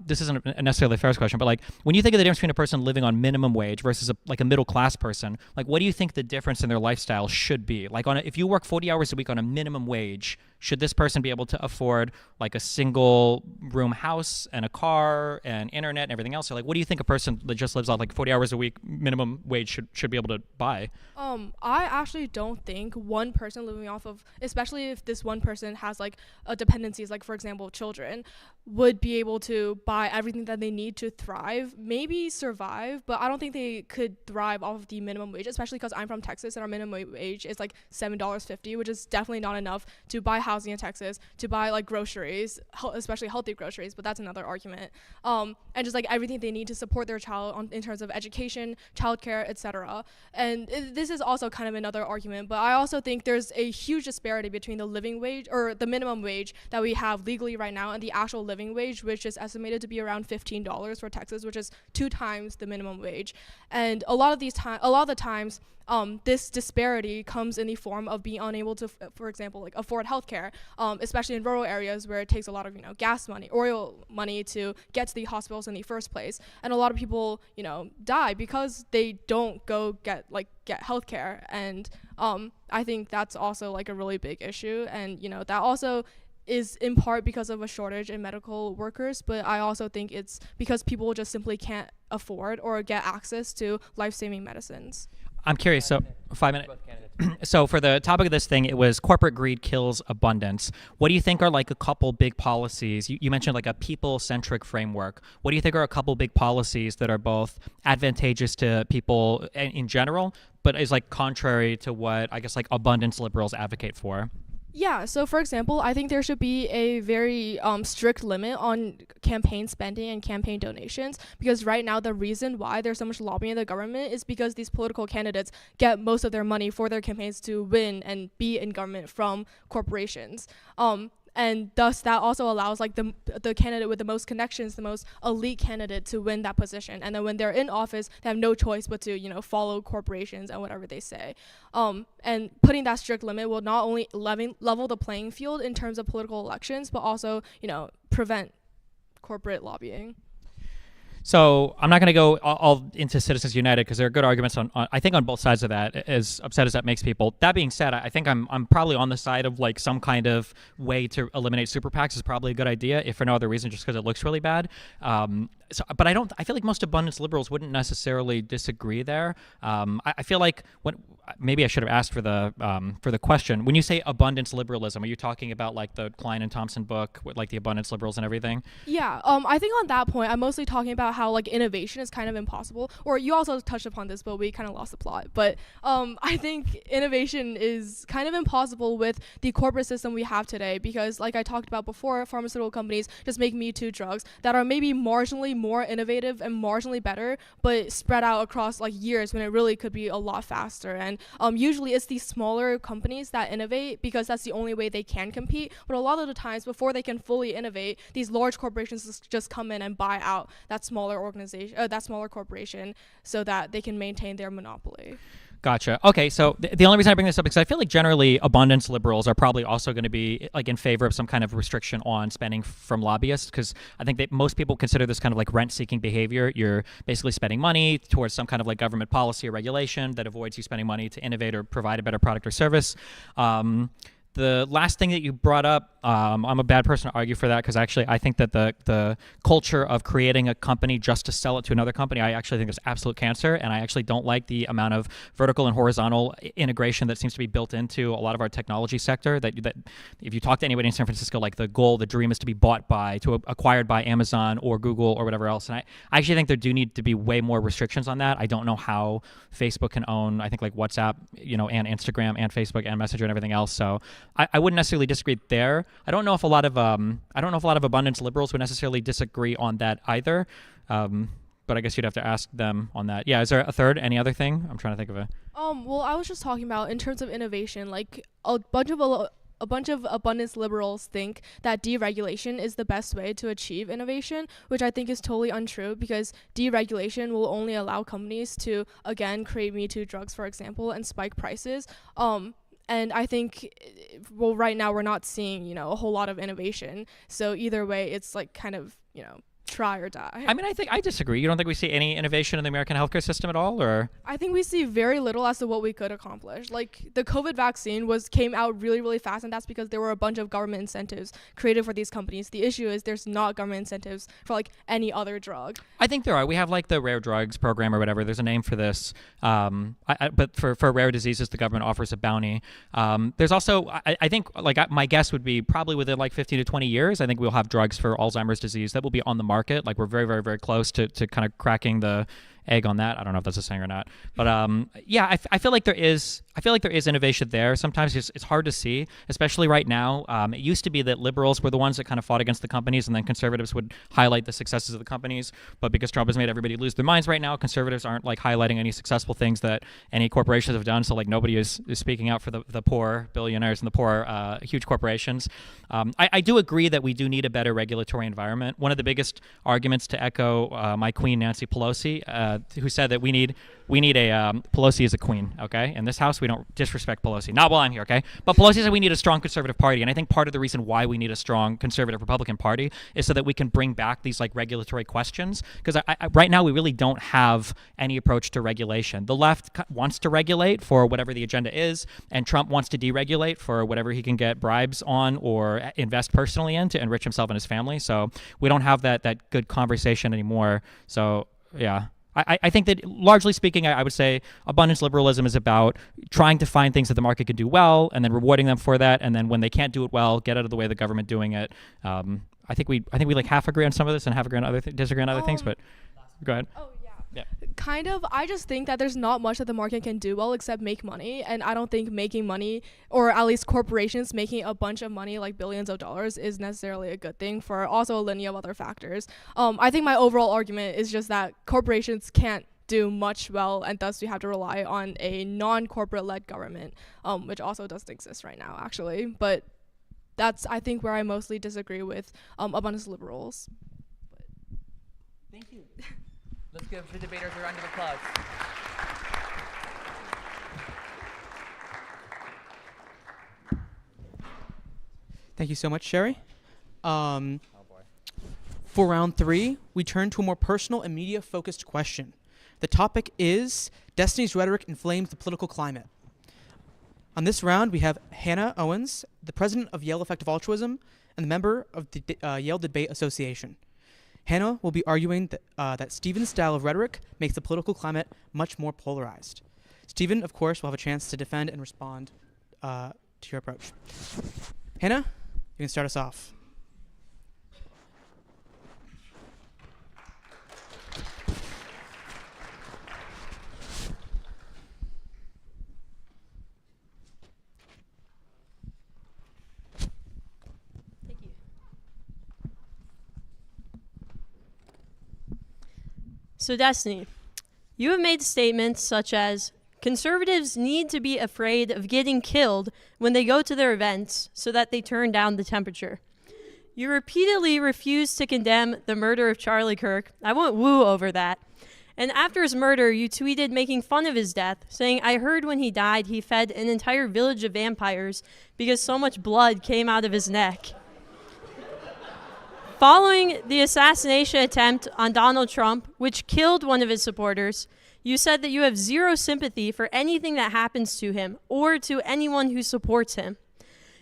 this isn't necessarily a fair question, but like when you think of the difference between a person living on minimum wage versus a middle class person, like what do you think the difference in their lifestyle should be? Like if you work 40 hours a week on a minimum wage, should this person be able to afford like a single room house and a car and internet and everything else? So like, what do you think a person that just lives on like 40 hours a week minimum wage should be able to buy? I actually don't think one person living off of, especially if this one person has like a dependencies, like for example, children, would be able to buy everything that they need to thrive, maybe survive, but I don't think they could thrive off of the minimum wage, especially because I'm from Texas and our minimum wage is like $7.50, which is definitely not enough to buy housing in Texas, to buy like groceries, especially healthy groceries, but that's another argument. And just like everything they need to support their child in terms of education, childcare, etc. And this is also kind of another argument, but I also think there's a huge disparity between the living wage or the minimum wage that we have legally right now and the actual living wage, which is estimated to be around $15 for Texas, which is 2 times the minimum wage. And a lot of the times, this disparity comes in the form of being unable to, for example, like afford healthcare, especially in rural areas where it takes a lot of, gas money, oil money to get to the hospitals in the first place. And a lot of people, die because they don't go get healthcare. And I think that's also like a really big issue. And, that also is in part because of a shortage in medical workers, but I also think it's because people just simply can't afford or get access to life-saving medicines. I'm curious. So 5 minutes. Both candidates. So for the topic of this thing, it was corporate greed kills abundance. What do you think are like a couple big policies? You mentioned like a people-centric framework. What do you think are a couple big policies that are both advantageous to people in general, but is like contrary to what I guess like abundance liberals advocate for? Yeah, so for example, I think there should be a very strict limit on campaign spending and campaign donations, because right now the reason why there's so much lobbying in the government is because these political candidates get most of their money for their campaigns to win and be in government from corporations. And thus that also allows like the candidate with the most connections, the most elite candidate, to win that position. And then when they're in office, they have no choice but to, follow corporations and whatever they say. And putting that strict limit will not only level the playing field in terms of political elections, but also, prevent corporate lobbying. So I'm not going to go all into Citizens United because there are good arguments on I think on both sides of that, as upset as that makes people. That being said, I think I'm probably on the side of like some kind of way to eliminate super PACs is probably a good idea, if for no other reason, just because it looks really bad. But I feel like most abundance liberals wouldn't necessarily disagree there. I feel like maybe I should have asked for the question. When you say abundance liberalism, are you talking about like the Klein and Thompson book with like the abundance liberals and everything? Yeah, I think on that point, I'm mostly talking about how like innovation is kind of impossible. Or you also touched upon this, but we kind of lost the plot. But I think innovation is kind of impossible with the corporate system we have today, because like I talked about before, pharmaceutical companies just make Me Too drugs that are maybe marginally more innovative and marginally better, but spread out across like years when it really could be a lot faster. And usually it's these smaller companies that innovate because that's the only way they can compete. But a lot of the times, before they can fully innovate, these large corporations just come in and buy out that smaller organization, that smaller corporation, so that they can maintain their monopoly. Gotcha. Okay, so the only reason I bring this up is because I feel like generally abundance liberals are probably also going to be like in favor of some kind of restriction on spending from lobbyists, because I think that most people consider this kind of like rent-seeking behavior. You're basically spending money towards some kind of like government policy or regulation that avoids you spending money to innovate or provide a better product or service. The last thing that you brought up, I'm a bad person to argue for that, because actually I think that the culture of creating a company just to sell it to another company, I actually think is absolute cancer, and I actually don't like the amount of vertical and horizontal integration that seems to be built into a lot of our technology sector. That if you talk to anybody in San Francisco, like the goal, the dream is to be acquired by Amazon or Google or whatever else. And I actually think there do need to be way more restrictions on that. I don't know how Facebook can own, I think like WhatsApp, and Instagram and Facebook and Messenger and everything else. So I wouldn't necessarily disagree there. I don't know if a lot of abundance liberals would necessarily disagree on that either. But I guess you'd have to ask them on that. Yeah, is there a third? Any other thing? I'm trying to think of it. Well, I was just talking about in terms of innovation, like a bunch of abundance liberals think that deregulation is the best way to achieve innovation, which I think is totally untrue, because deregulation will only allow companies to, again, create Me Too drugs, for example, and spike prices. And I think, right now we're not seeing, a whole lot of innovation. So either way, it's like kind of, try or die. I mean, I disagree. You don't think we see any innovation in the American healthcare system at all, or? I think we see very little as to what we could accomplish. Like the COVID vaccine came out really, really fast, and that's because there were a bunch of government incentives created for these companies. The issue is there's not government incentives for like any other drug. I think there are. We have like the rare drugs program or whatever. There's a name for this. But for rare diseases, the government offers a bounty. There's also, I think, like my guess would be probably within like 15 to 20 years, I think we'll have drugs for Alzheimer's disease that will be on the market. Like we're very, very, very close to kind of cracking the egg on that. I don't know if that's a saying or not, but yeah, I feel like there is innovation there. Sometimes it's hard to see, especially right now. It used to be that liberals were the ones that kind of fought against the companies, and then conservatives would highlight the successes of the companies. But because Trump has made everybody lose their minds right now, conservatives aren't like highlighting any successful things that any corporations have done. So like nobody is speaking out for the poor billionaires and the poor huge corporations. I do agree that we do need a better regulatory environment. One of the biggest arguments, to echo my queen Nancy Pelosi, who said that we need a Pelosi is a queen, okay? In this house, we don't disrespect Pelosi. Not while I'm here, okay? But Pelosi said we need a strong conservative party, and I think part of the reason why we need a strong conservative Republican party is so that we can bring back these like regulatory questions. Because right now we really don't have any approach to regulation. The left wants to regulate for whatever the agenda is, and Trump wants to deregulate for whatever he can get bribes on or invest personally in to enrich himself and his family. So we don't have that good conversation anymore. So yeah. I think that largely speaking, I would say abundance liberalism is about trying to find things that the market can do well and then rewarding them for that. And then when they can't do it well, get out of the way of the government doing it. I think we like half agree on some of this and half agree on other disagree on other things, but go ahead. Oh, yeah. Yeah. Kind of. I just think that there's not much that the market can do well except make money. And I don't think making money, or at least corporations making a bunch of money, like billions of dollars, is necessarily a good thing for also a lineage of other factors. I think my overall argument is just that corporations can't do much well, and thus we have to rely on a non-corporate led government, which also doesn't exist right now, actually. But that's, I think, where I mostly disagree with abundance liberals. Thank you. Let's give the debaters a round of applause. Thank you so much, Sherry. For round 3, we turn to a more personal and media-focused question. The topic is Destiny's rhetoric inflames the political climate. On this round, we have Hannah Owens, the president of Yale Effective Altruism and the member of the Yale Debate Association. Hannah will be arguing that Stephen's style of rhetoric makes the political climate much more polarized. Stephen, of course, will have a chance to defend and respond to your approach. Hannah, you can start us off. So, Destiny, you have made statements such as, conservatives need to be afraid of getting killed when they go to their events so that they turn down the temperature. You repeatedly refused to condemn the murder of Charlie Kirk. I won't woo over that. And after his murder, you tweeted making fun of his death, saying, I heard when he died he fed an entire village of vampires because so much blood came out of his neck. Following the assassination attempt on Donald Trump, which killed one of his supporters, you said that you have zero sympathy for anything that happens to him or to anyone who supports him.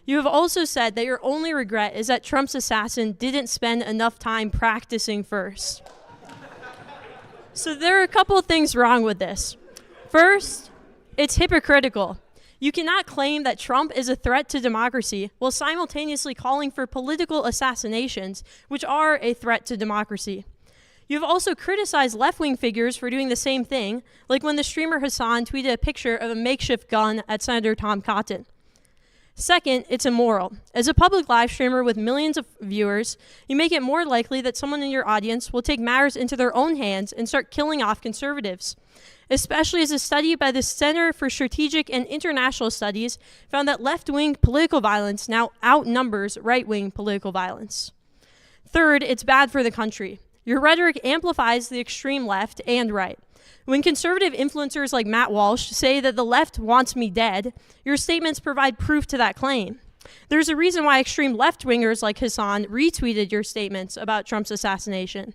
You have also said that your only regret is that Trump's assassin didn't spend enough time practicing first. So there are a couple of things wrong with this. First, it's hypocritical. You cannot claim that Trump is a threat to democracy while simultaneously calling for political assassinations, which are a threat to democracy. You have also criticized left-wing figures for doing the same thing, like when the streamer Hassan tweeted a picture of a makeshift gun at Senator Tom Cotton. Second, it's immoral. As a public live streamer with millions of viewers, you make it more likely that someone in your audience will take matters into their own hands and start killing off conservatives. Especially as a study by the Center for Strategic and International Studies found that left-wing political violence now outnumbers right-wing political violence. Third, it's bad for the country. Your rhetoric amplifies the extreme left and right. When conservative influencers like Matt Walsh say that the left wants me dead, your statements provide proof to that claim. There's a reason why extreme left-wingers like Hassan retweeted your statements about Trump's assassination.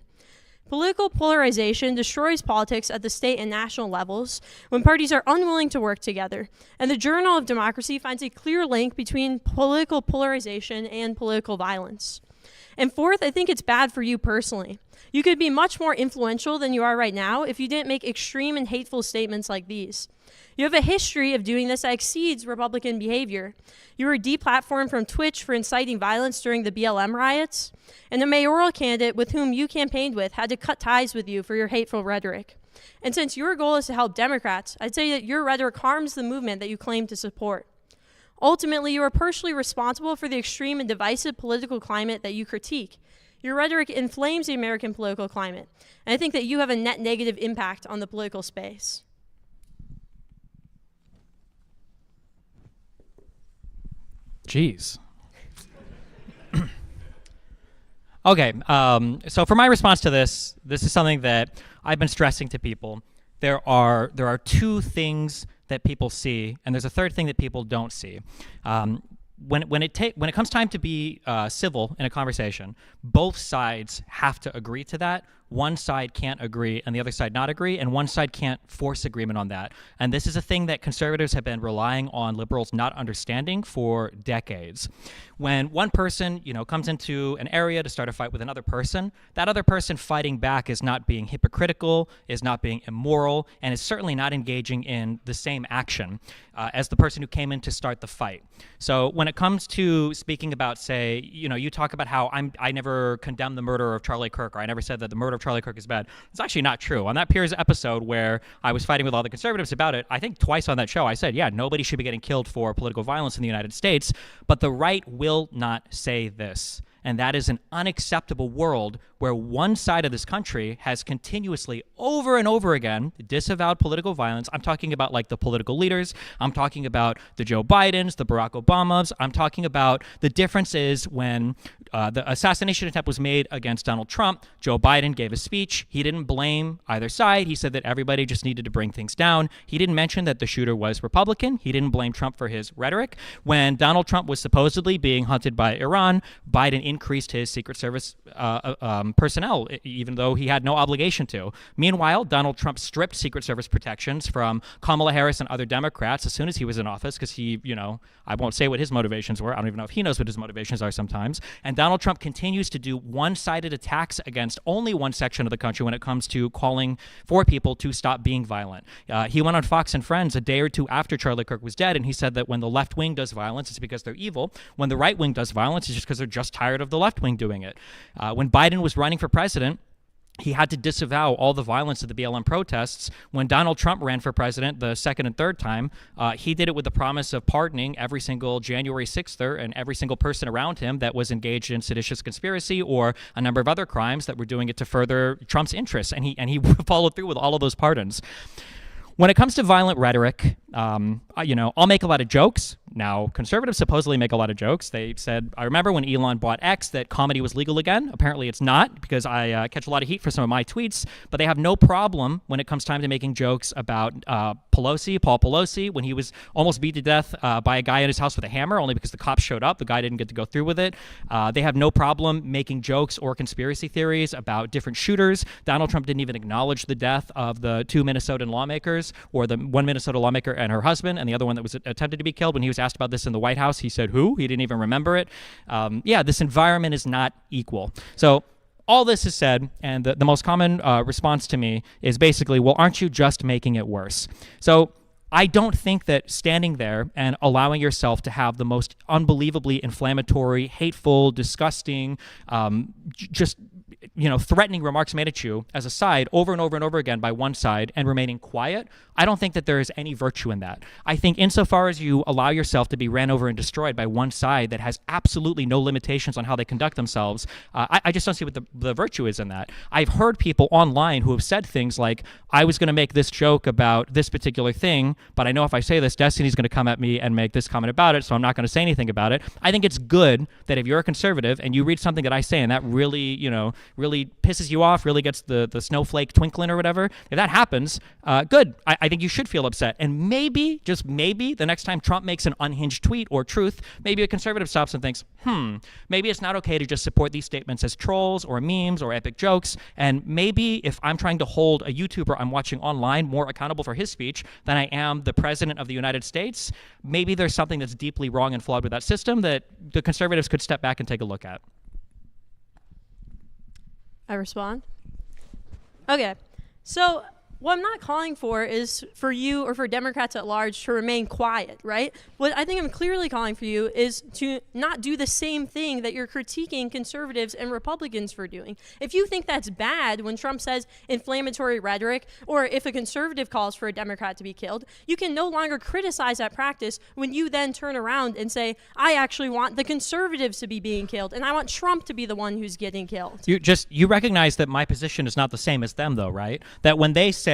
Political polarization destroys politics at the state and national levels when parties are unwilling to work together, and the Journal of Democracy finds a clear link between political polarization and political violence. And fourth, I think it's bad for you personally. You could be much more influential than you are right now if you didn't make extreme and hateful statements like these. You have a history of doing this that exceeds Republican behavior. You were deplatformed from Twitch for inciting violence during the BLM riots, and the mayoral candidate with whom you campaigned with had to cut ties with you for your hateful rhetoric. And since your goal is to help Democrats, I'd say that your rhetoric harms the movement that you claim to support. Ultimately, you are personally responsible for the extreme and divisive political climate that you critique. Your rhetoric inflames the American political climate, and I think that you have a net negative impact on the political space. Jeez. Okay, so for my response to this is something that I've been stressing to people. There are two things that people see, and there's a third thing that people don't see. when it comes time to be civil in a conversation, both sides have to agree to that. One side can't agree and the other side not agree, and one side can't force agreement on that. And this is a thing that conservatives have been relying on liberals not understanding for decades. When one person, comes into an area to start a fight with another person, that other person fighting back is not being hypocritical, is not being immoral, and is certainly not engaging in the same action as the person who came in to start the fight. So when it comes to speaking about, say, you talk about how I never condemned the murder of Charlie Kirk, or I never said that the murder of Charlie Kirk is bad. It's actually not true. On that Piers episode where I was fighting with all the conservatives about it, I think twice on that show I said, yeah, nobody should be getting killed for political violence in the United States, but the right will not say this. And that is an unacceptable world where one side of this country has continuously, over and over again, disavowed political violence. I'm talking about like the political leaders. I'm talking about the Joe Bidens, the Barack Obamas. I'm talking about the difference is when the assassination attempt was made against Donald Trump, Joe Biden gave a speech. He didn't blame either side. He said that everybody just needed to bring things down. He didn't mention that the shooter was Republican. He didn't blame Trump for his rhetoric. When Donald Trump was supposedly being hunted by Iran, Biden increased his Secret Service personnel, even though he had no obligation to. Meanwhile, Donald Trump stripped Secret Service protections from Kamala Harris and other Democrats as soon as he was in office because he, I won't say what his motivations were. I don't even know if he knows what his motivations are sometimes. And Donald Trump continues to do one-sided attacks against only one section of the country when it comes to calling for people to stop being violent. He went on Fox and Friends a day or two after Charlie Kirk was dead, and he said that when the left wing does violence, it's because they're evil. When the right wing does violence, it's just because they're just tired of the left wing doing it. When Biden was running for president, he had to disavow all the violence of the BLM protests. When Donald Trump ran for president the second and third time, he did it with the promise of pardoning every single January 6ther and every single person around him that was engaged in seditious conspiracy or a number of other crimes that were doing it to further Trump's interests. And he followed through with all of those pardons. When it comes to violent rhetoric, I'll make a lot of jokes. Now, conservatives supposedly make a lot of jokes. They said, I remember when Elon bought X that comedy was legal again. Apparently it's not, because I catch a lot of heat for some of my tweets, but they have no problem when it comes time to making jokes about Paul Pelosi, when he was almost beat to death by a guy in his house with a hammer, only because the cops showed up. The guy didn't get to go through with it. They have no problem making jokes or conspiracy theories about different shooters. Donald Trump didn't even acknowledge the death of the two Minnesotan lawmakers, or the one Minnesota lawmaker and her husband, and the other one that was attempted to be killed. When he was asked about this in the White House, he said, who? He didn't even remember it. This environment is not equal. So all this is said, and the most common response to me is basically, well, aren't you just making it worse? So I don't think that standing there and allowing yourself to have the most unbelievably inflammatory, hateful, disgusting, threatening remarks made at you as a side over and over and over again by one side and remaining quiet, I don't think that there is any virtue in that. I think insofar as you allow yourself to be ran over and destroyed by one side that has absolutely no limitations on how they conduct themselves, I just don't see what the virtue is in that. I've heard people online who have said things like, I was going to make this joke about this particular thing, but I know if I say this, Destiny's going to come at me and make this comment about it, so I'm not going to say anything about it. I think it's good that if you're a conservative and you read something that I say and that really pisses you off, really gets the snowflake twinkling or whatever, if that happens, good. I think you should feel upset. And maybe, just maybe, the next time Trump makes an unhinged tweet or truth, maybe a conservative stops and thinks, maybe it's not okay to just support these statements as trolls or memes or epic jokes. And maybe if I'm trying to hold a YouTuber I'm watching online more accountable for his speech than I am the president of the United States, maybe there's something that's deeply wrong and flawed with that system that the conservatives could step back and take a look at. I respond? Okay. So what I'm not calling for is for you or for Democrats at large to remain quiet, right? What I think I'm clearly calling for you is to not do the same thing that you're critiquing conservatives and Republicans for doing. If you think that's bad when Trump says inflammatory rhetoric, or if a conservative calls for a Democrat to be killed, you can no longer criticize that practice when you then turn around and say, I actually want the conservatives to be being killed, and I want Trump to be the one who's getting killed. You recognize that my position is not the same as them, though, right? That when they say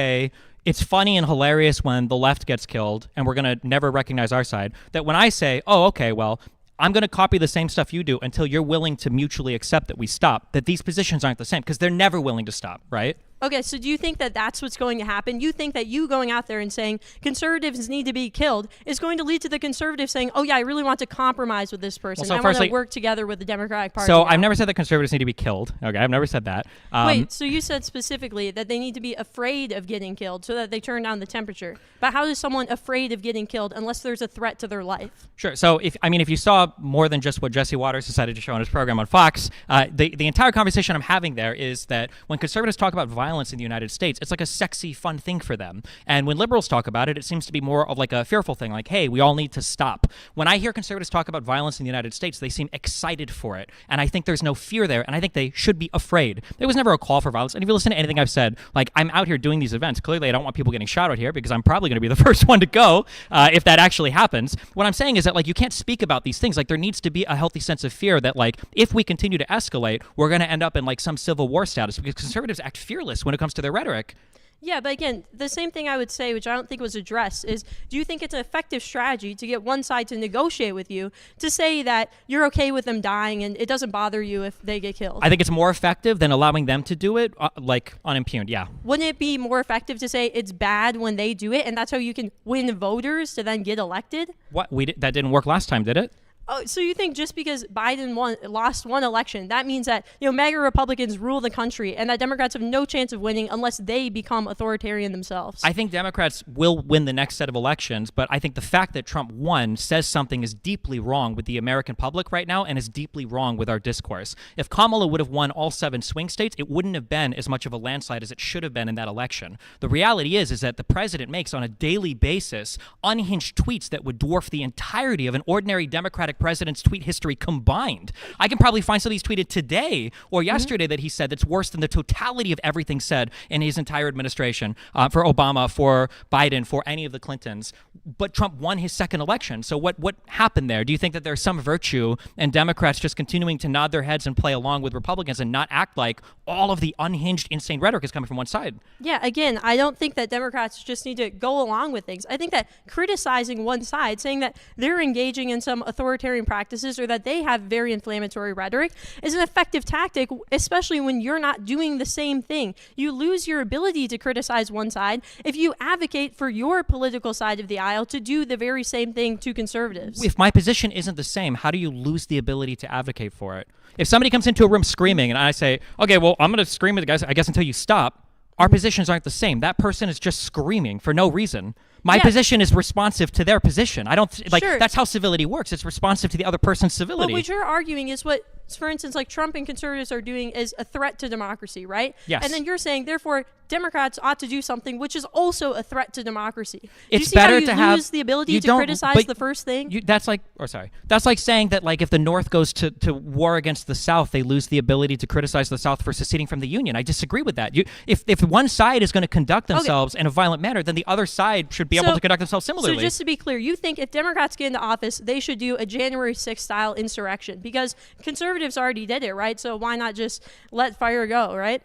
it's funny and hilarious when the left gets killed and we're going to never recognize our side, that when I say, oh, okay, well, I'm going to copy the same stuff you do until you're willing to mutually accept that we stop, that these positions aren't the same, because they're never willing to stop, right? Okay, so do you think that that's what's going to happen? You think that you going out there and saying conservatives need to be killed is going to lead to the conservatives saying, oh yeah, I really want to compromise with this person. Well, so I want to firstly- work together with the Democratic Party. So now." I've never said that conservatives need to be killed. Okay, I've never said that. Wait, so you said specifically that they need to be afraid of getting killed so that they turn down the temperature. But how is someone afraid of getting killed unless there's a threat to their life? Sure. So if you saw more than just what Jesse Waters decided to show on his program on Fox, the entire conversation I'm having there is that when conservatives talk about violence in the United States, it's like a sexy, fun thing for them. And when liberals talk about it, it seems to be more of like a fearful thing, like, hey, we all need to stop. When I hear conservatives talk about violence in the United States, they seem excited for it. And I think there's no fear there, and I think they should be afraid. There was never a call for violence. And if you listen to anything I've said, like, I'm out here doing these events. Clearly, I don't want people getting shot out here because I'm probably going to be the first one to go if that actually happens. What I'm saying is that, like, you can't speak about these things. Like, there needs to be a healthy sense of fear that, like, if we continue to escalate, we're going to end up in, like, some civil war status because conservatives act fearless when it comes to their rhetoric. Yeah, but again, the same thing I would say, which I don't think was addressed, is do you think it's an effective strategy to get one side to negotiate with you to say that you're okay with them dying and it doesn't bother you if they get killed? I think it's more effective than allowing them to do it, like, unimpugned, yeah. Wouldn't it be more effective to say it's bad when they do it and that's how you can win voters to then get elected? What? That didn't work last time, did it? Oh, so you think just because Biden lost one election, that means that MAGA Republicans rule the country and that Democrats have no chance of winning unless they become authoritarian themselves? I think Democrats will win the next set of elections, but I think the fact that Trump won says something is deeply wrong with the American public right now and is deeply wrong with our discourse. If Kamala would have won all 7 swing states, it wouldn't have been as much of a landslide as it should have been in that election. The reality is that the president makes on a daily basis unhinged tweets that would dwarf the entirety of an ordinary Democratic president's tweet history combined. I can probably find some of these tweeted today or yesterday that he said that's worse than the totality of everything said in his entire administration for Obama, for Biden, for any of the Clintons. But Trump won his second election. So what happened there? Do you think that there's some virtue in Democrats just continuing to nod their heads and play along with Republicans and not act like all of the unhinged, insane rhetoric is coming from one side? Yeah, again, I don't think that Democrats just need to go along with things. I think that criticizing one side, saying that they're engaging in some authoritarian practices or that they have very inflammatory rhetoric is an effective tactic, especially when you're not doing the same thing. You lose your ability to criticize one side if you advocate for your political side of the aisle to do the very same thing to conservatives. If my position isn't the same, how do you lose the ability to advocate for it? If somebody comes into a room screaming and I say, okay, well, I'm going to scream at the guys, I guess, until you stop, our positions aren't the same. That person is just screaming for no reason. My position is responsive to their position. I don't Sure. That's how civility works. It's responsive to the other person's civility. But what you're arguing is what, for instance, like Trump and conservatives are doing is a threat to democracy, right? Yes. And then you're saying, therefore, Democrats ought to do something which is also a threat to democracy. Do you It's see how better you to have lose the ability you to don't- criticize but the first thing? That's like saying that, like, if the North goes to war against the South, they lose the ability to criticize the South for seceding from the Union. I disagree with that. If one side is going to conduct themselves in a violent manner, then the other side should be able to conduct themselves similarly. So just to be clear, you think if Democrats get into office, they should do a January 6th style insurrection because conservatives already did it, right? So why not just let fire go, right?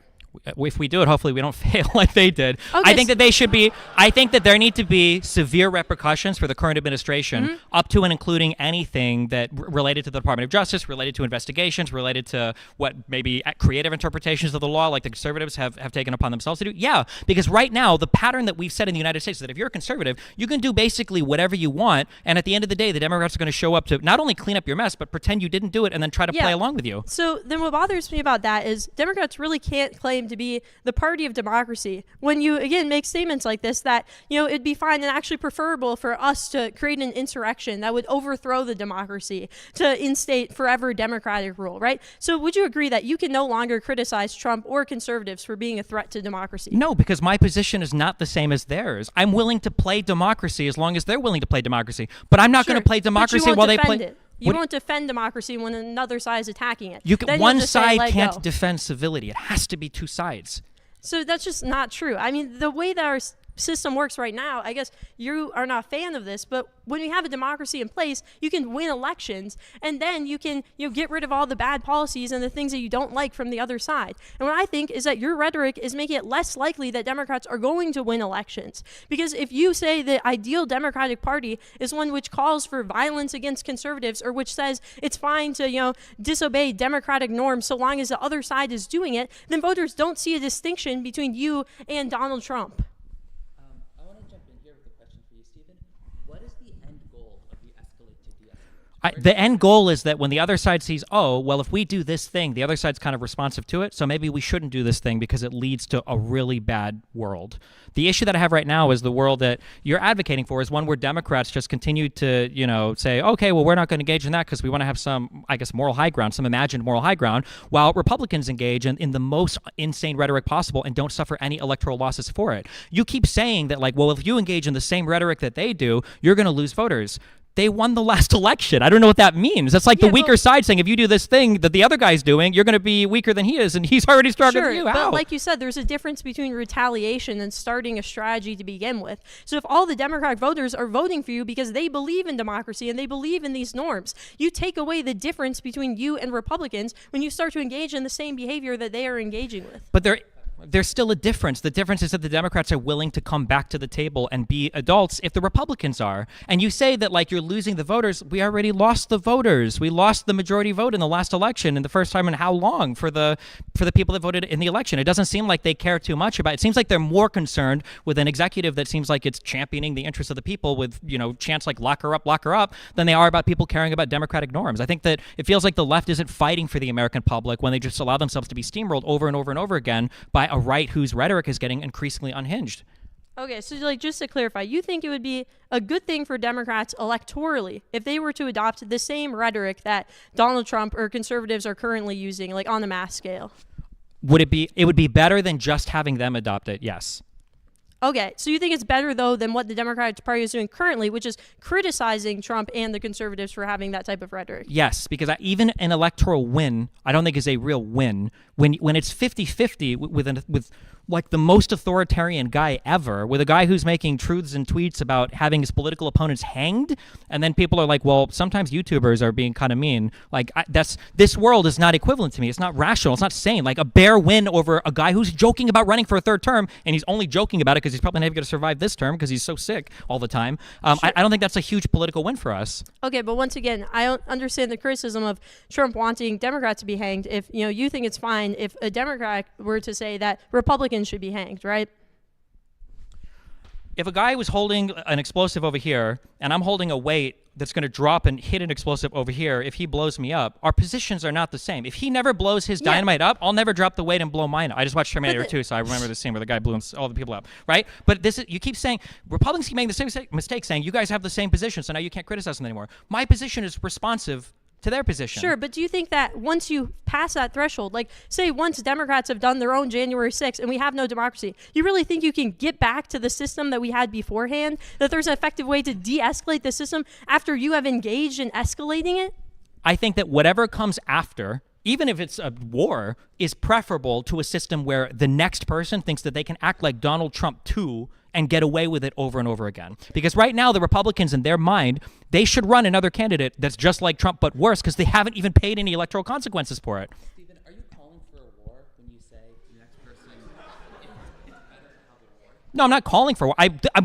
If we do it, hopefully we don't fail like they did. Okay, I think that they should be. I think that there need to be severe repercussions for the current administration, up to and including anything that related to the Department of Justice, related to investigations, related to what maybe creative interpretations of the law, like the conservatives have taken upon themselves to do. Yeah, because right now the pattern that we've set in the United States is that if you're a conservative, you can do basically whatever you want, and at the end of the day, the Democrats are going to show up to not only clean up your mess, but pretend you didn't do it and then try to play along with you. So then what bothers me about that is Democrats really can't claim to be the party of democracy when you, again, make statements like this that, it'd be fine and actually preferable for us to create an insurrection that would overthrow the democracy to instate forever democratic rule, right? So would you agree that you can no longer criticize Trump or conservatives for being a threat to democracy? No, because my position is not the same as theirs. I'm willing to play democracy as long as they're willing to play democracy. But I'm not going to play democracy while they play. It. You won't defend democracy when another side is attacking it. One side can't defend civility. It has to be two sides. So that's just not true. I mean, the way that our system works right now, I guess you are not a fan of this, but when we have a democracy in place, you can win elections, and then you can get rid of all the bad policies and the things that you don't like from the other side. And what I think is that your rhetoric is making it less likely that Democrats are going to win elections. Because if you say the ideal Democratic Party is one which calls for violence against conservatives, or which says it's fine to disobey democratic norms so long as the other side is doing it, then voters don't see a distinction between you and Donald Trump. I want to jump in here with a question for you, Stephen. What is the end goal of the escalate to de-escalate? The end goal is that when the other side sees, oh, well, if we do this thing, the other side's kind of responsive to it, so maybe we shouldn't do this thing because it leads to a really bad world. The issue that I have right now is the world that you're advocating for is one where Democrats just continue to, say, okay, well, we're not going to engage in that because we want to have some, I guess, moral high ground, some imagined moral high ground, while Republicans engage in the most insane rhetoric possible and don't suffer any electoral losses for it. You keep saying that, like, well, if you engage in the same rhetoric that they do, you're going to lose voters. They won the last election. I don't know what that means. That's like the weaker side saying, if you do this thing that the other guy's doing, you're going to be weaker than he is, and he's already stronger than you. How? But like you said, there's a difference between retaliation and starting a strategy to begin with. So if all the Democratic voters are voting for you because they believe in democracy and they believe in these norms, you take away the difference between you and Republicans when you start to engage in the same behavior that they are engaging with. But there's still a difference. The difference is that the Democrats are willing to come back to the table and be adults if the Republicans are. And you say that, like, you're losing the voters. We already lost the voters. We lost the majority vote in the last election, and the first time in how long for the people that voted in the election. It doesn't seem like they care too much about it. It seems like they're more concerned with an executive that seems like it's championing the interests of the people with, chants like lock her up, than they are about people caring about democratic norms. I think that it feels like the left isn't fighting for the American public when they just allow themselves to be steamrolled over and over and over again by a right whose rhetoric is getting increasingly unhinged. Okay, so just to clarify, you think it would be a good thing for Democrats electorally if they were to adopt the same rhetoric that Donald Trump or conservatives are currently using, like on a mass scale? It would be better than just having them adopt it, yes. Okay, so you think it's better, though, than what the Democratic Party is doing currently, which is criticizing Trump and the conservatives for having that type of rhetoric? Yes, because even an electoral win, I don't think is a real win. When it's 50-50 with like the most authoritarian guy ever, with a guy who's making truths and tweets about having his political opponents hanged, and then people are like, well, sometimes YouTubers are being kind of mean. Like, this world is not equivalent to me. It's not rational. It's not sane. Like, a bare win over a guy who's joking about running for a third term, and he's only joking about it because he's probably never going to survive this term because he's so sick all the time. Sure. I don't think that's a huge political win for us. Okay, but once again, I don't understand the criticism of Trump wanting Democrats to be hanged. If you think it's fine if a Democrat were to say that Republicans should be hanged, right? If a guy was holding an explosive over here and I'm holding a weight that's going to drop and hit an explosive over here, if he blows me up, our positions are not the same. If he never blows his dynamite up, I'll never drop the weight and blow mine up. I just watched Terminator 2, so I remember the scene where the guy blew all the people up, right? But you keep saying, Republicans keep making the same mistake saying, you guys have the same position, so now you can't criticize them anymore. My position is responsive to their position. Sure, but do you think that once you pass that threshold, like say once Democrats have done their own January 6th and we have no democracy, you really think you can get back to the system that we had beforehand? That there's an effective way to de-escalate the system after you have engaged in escalating it? I think that whatever comes after, even if it's a war, is preferable to a system where the next person thinks that they can act like Donald Trump too and get away with it over and over again. Because right now, the Republicans, in their mind, they should run another candidate that's just like Trump but worse because they haven't even paid any electoral consequences for it. Stephen, are you calling for a war when you say the next person, it's better to have a war? No, I'm not calling for war.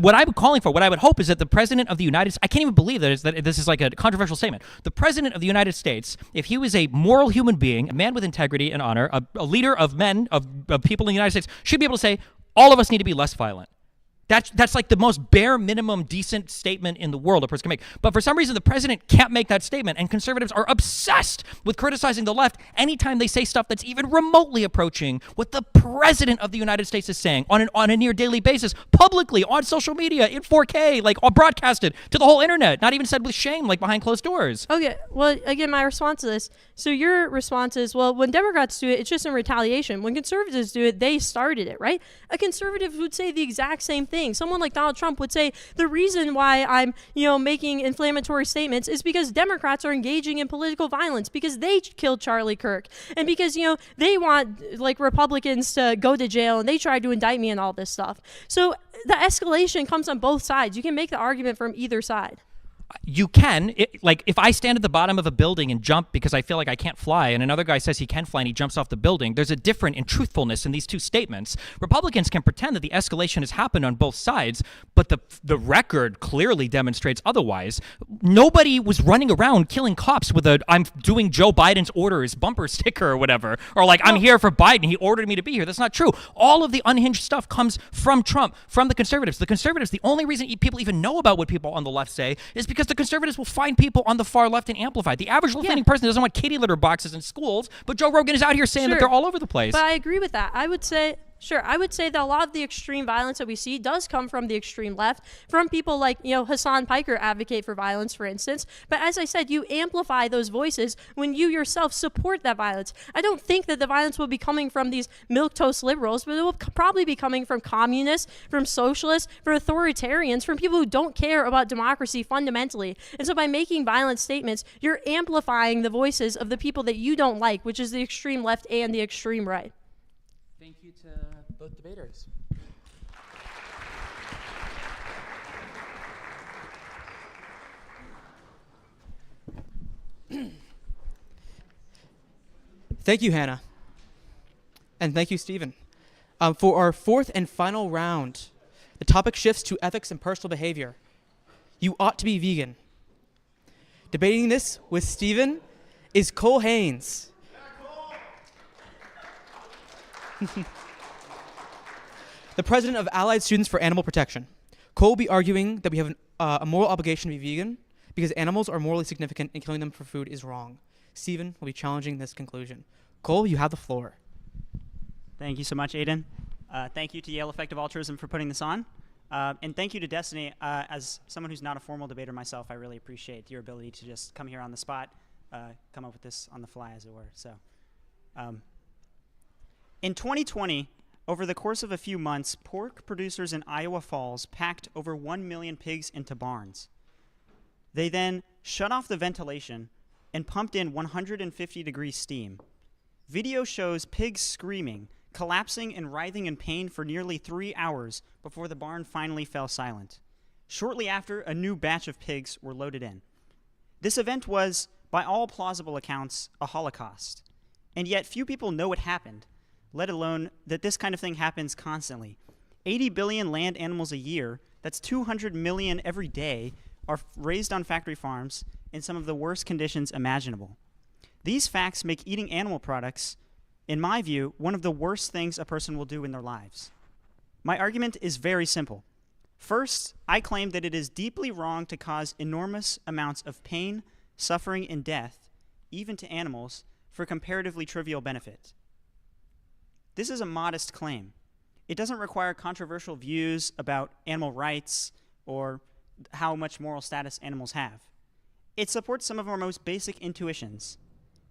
What I'm calling for, what I would hope is that the President of the United States, I can't even believe that this is like a controversial statement. The President of the United States, if he was a moral human being, a man with integrity and honor, a leader of men, of people in the United States, should be able to say, all of us need to be less violent. That's like the most bare minimum decent statement in the world a person can make. But for some reason, the president can't make that statement, and conservatives are obsessed with criticizing the left anytime they say stuff that's even remotely approaching what the President of the United States is saying on a near daily basis, publicly, on social media, in 4K, like broadcasted to the whole internet, not even said with shame, like behind closed doors. Okay, well, again, my response to this, so your response is, well, when Democrats do it, it's just in retaliation. When conservatives do it, they started it, right? A conservative would say the exact same thing thing. Someone like Donald Trump would say the reason why I'm, making inflammatory statements is because Democrats are engaging in political violence because they killed Charlie Kirk and because, they want like Republicans to go to jail and they tried to indict me and all this stuff. So the escalation comes on both sides. You can make the argument from either side. You can. Like, if I stand at the bottom of a building and jump because I feel like I can't fly, and another guy says he can fly and he jumps off the building, there's a difference in truthfulness in these two statements. Republicans can pretend that the escalation has happened on both sides, but the record clearly demonstrates otherwise. Nobody was running around killing cops with a "I'm doing Joe Biden's orders" bumper sticker or whatever, or like "I'm here for Biden, he ordered me to be here." That's not true. All of the unhinged stuff comes from Trump, from the conservatives. The conservatives, the only reason people even know about what people on the left say is because the conservatives will find people on the far left and amplify. The average left-leaning person doesn't want kitty litter boxes in schools, but Joe Rogan is out here saying that they're all over the place. But I agree with that. I would say that a lot of the extreme violence that we see does come from the extreme left, from people like, Hassan Piker advocate for violence, for instance. But as I said, you amplify those voices when you yourself support that violence. I don't think that the violence will be coming from these milquetoast liberals, but it will probably be coming from communists, from socialists, from authoritarians, from people who don't care about democracy fundamentally. And so by making violent statements, you're amplifying the voices of the people that you don't like, which is the extreme left and the extreme right. Thank you to both debaters. Thank you, Hannah. And thank you, Stephen. For our fourth and final round, the topic shifts to ethics and personal behavior. You ought to be vegan. Debating this with Stephen is Cole Haynes. The president of Allied Students for Animal Protection. Cole will be arguing that we have a moral obligation to be vegan because animals are morally significant and killing them for food is wrong. Stephen will be challenging this conclusion. Cole, you have the floor. Thank you so much, Aiden. Thank you to Yale Effective Altruism for putting this on. And thank you to Destiny. As someone who's not a formal debater myself, I really appreciate your ability to just come here on the spot, come up with this on the fly, as it were. So, in 2020, over the course of a few months, pork producers in Iowa Falls packed over 1 million pigs into barns. They then shut off the ventilation and pumped in 150-degree steam. Video shows pigs screaming, collapsing and writhing in pain for nearly 3 hours before the barn finally fell silent. Shortly after, a new batch of pigs were loaded in. This event was, by all plausible accounts, a holocaust. And yet few people know it happened, let alone that this kind of thing happens constantly. 80 billion land animals a year, that's 200 million every day, are raised on factory farms in some of the worst conditions imaginable. These facts make eating animal products, in my view, one of the worst things a person will do in their lives. My argument is very simple. First, I claim that it is deeply wrong to cause enormous amounts of pain, suffering, and death, even to animals, for comparatively trivial benefit. This is a modest claim. It doesn't require controversial views about animal rights or how much moral status animals have. It supports some of our most basic intuitions.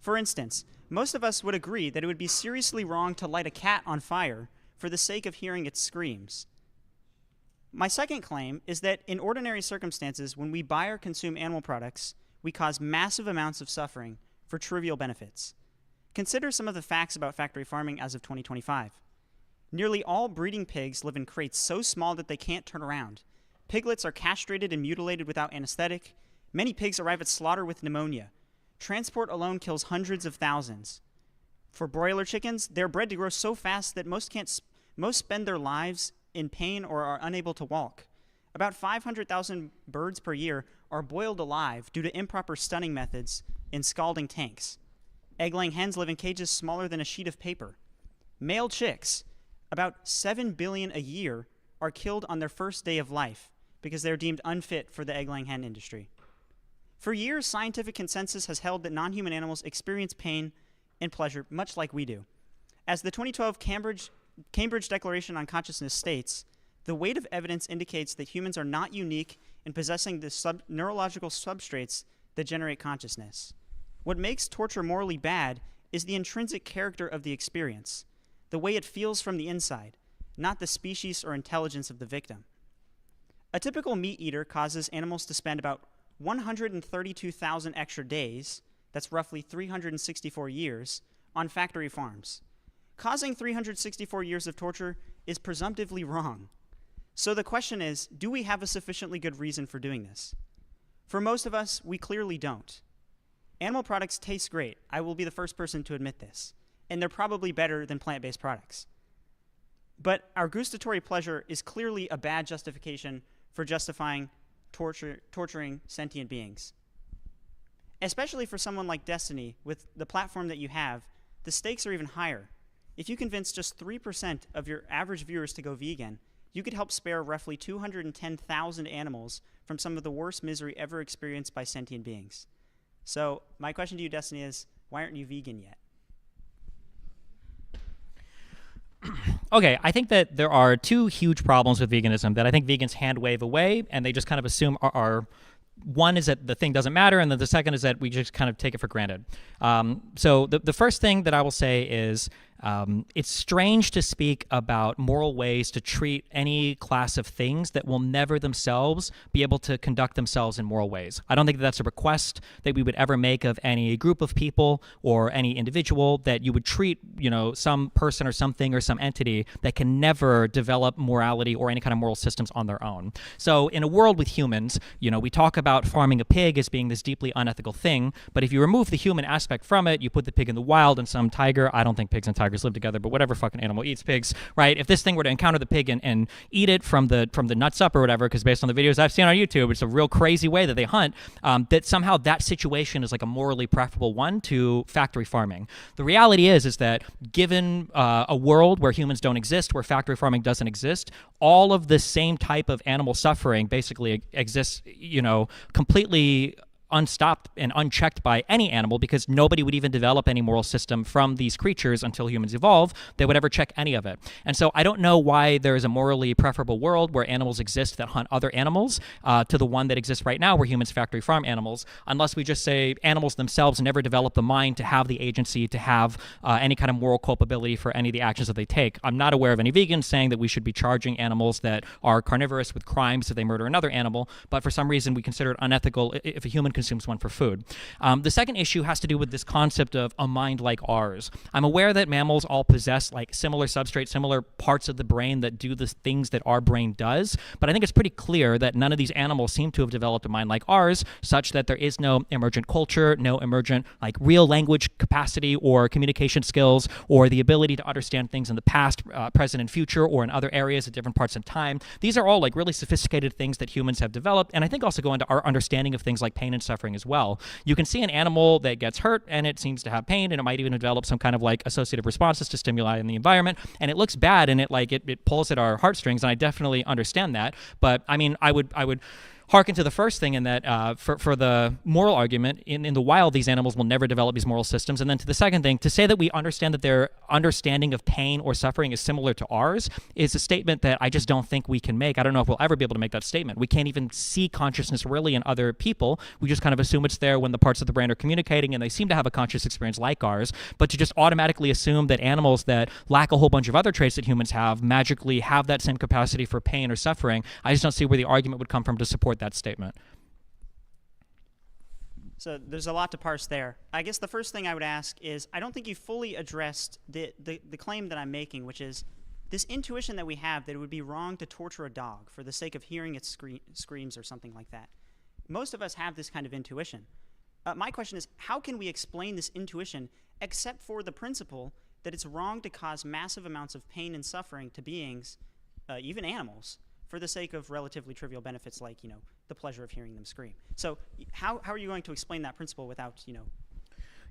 For instance, most of us would agree that it would be seriously wrong to light a cat on fire for the sake of hearing its screams. My second claim is that in ordinary circumstances, when we buy or consume animal products, we cause massive amounts of suffering for trivial benefits. Consider some of the facts about factory farming as of 2025. Nearly all breeding pigs live in crates so small that they can't turn around. Piglets are castrated and mutilated without anesthetic. Many pigs arrive at slaughter with pneumonia. Transport alone kills hundreds of thousands. For broiler chickens, they're bred to grow so fast that most spend their lives in pain or are unable to walk. About 500,000 birds per year are boiled alive due to improper stunning methods in scalding tanks. Egg-laying hens live in cages smaller than a sheet of paper. Male chicks, about 7 billion a year, are killed on their first day of life because they're deemed unfit for the egg-laying hen industry. For years, scientific consensus has held that non-human animals experience pain and pleasure much like we do. As the 2012 Cambridge Declaration on Consciousness states, the weight of evidence indicates that humans are not unique in possessing the neurological substrates that generate consciousness. What makes torture morally bad is the intrinsic character of the experience, the way it feels from the inside, not the species or intelligence of the victim. A typical meat eater causes animals to spend about 132,000 extra days, that's roughly 364 years, on factory farms. Causing 364 years of torture is presumptively wrong. So the question is, do we have a sufficiently good reason for doing this? For most of us, we clearly don't. Animal products taste great. I will be the first person to admit this. And they're probably better than plant-based products. But our gustatory pleasure is clearly a bad justification for justifying torturing sentient beings. Especially for someone like Destiny, with the platform that you have, the stakes are even higher. If you convince just 3% of your average viewers to go vegan, you could help spare roughly 210,000 animals from some of the worst misery ever experienced by sentient beings. So my question to you, Destiny, is why aren't you vegan yet? Okay, I think that there are two huge problems with veganism that I think vegans hand wave away, and they just kind of assume are one is that the thing doesn't matter, and then the second is that we just kind of take it for granted. So the first thing that I will say is it's strange to speak about moral ways to treat any class of things that will never themselves be able to conduct themselves in moral ways. I don't think that's a request that we would ever make of any group of people or any individual, that you would treat, some person or something or some entity that can never develop morality or any kind of moral systems on their own. So in a world with humans, we talk about farming a pig as being this deeply unethical thing, but if you remove the human aspect from it, you put the pig in the wild and some tiger, I don't think pigs and tigers live together, but whatever fucking animal eats pigs, right? If this thing were to encounter the pig and eat it from the nuts up or whatever, because based on the videos I've seen on YouTube, it's a real crazy way that they hunt, that somehow that situation is like a morally preferable one to factory farming. The reality is that given a world where humans don't exist, where factory farming doesn't exist, all of the same type of animal suffering basically exists, completely unstopped and unchecked by any animal, because nobody would even develop any moral system from these creatures until humans evolve that would ever check any of it. And so I don't know why there is a morally preferable world where animals exist that hunt other animals to the one that exists right now where humans factory farm animals, unless we just say animals themselves never develop the mind to have the agency to have any kind of moral culpability for any of the actions that they take. I'm not aware of any vegans saying that we should be charging animals that are carnivorous with crimes if they murder another animal, but for some reason we consider it unethical if a human consumes one for food. The second issue has to do with this concept of a mind like ours. I'm aware that mammals all possess like similar substrates, similar parts of the brain that do the things that our brain does, but I think it's pretty clear that none of these animals seem to have developed a mind like ours, such that there is no emergent culture, no emergent like real language capacity or communication skills, or the ability to understand things in the past, present, and future, or in other areas at different parts in time. These are all like really sophisticated things that humans have developed, and I think also go into our understanding of things like pain and suffering as well. You can see an animal that gets hurt and it seems to have pain, and it might even develop some kind of like associative responses to stimuli in the environment, and it looks bad, and it pulls at our heartstrings, and I definitely understand that. But I mean, I would hearken to the first thing in that for the moral argument, in the wild, these animals will never develop these moral systems. And then to the second thing, to say that we understand that their understanding of pain or suffering is similar to ours is a statement that I just don't think we can make. I don't know if we'll ever be able to make that statement. We can't even see consciousness really in other people. We just kind of assume it's there when the parts of the brain are communicating, and they seem to have a conscious experience like ours. But to just automatically assume that animals that lack a whole bunch of other traits that humans have magically have that same capacity for pain or suffering, I just don't see where the argument would come from to support that statement. So there's a lot to parse there. I guess the first thing I would ask is, I don't think you fully addressed the claim that I'm making, which is this intuition that we have that it would be wrong to torture a dog for the sake of hearing its screams or something like that. Most of us have this kind of intuition. My question is, how can we explain this intuition except for the principle that it's wrong to cause massive amounts of pain and suffering to beings, even animals, for the sake of relatively trivial benefits like, the pleasure of hearing them scream. So how are you going to explain that principle without,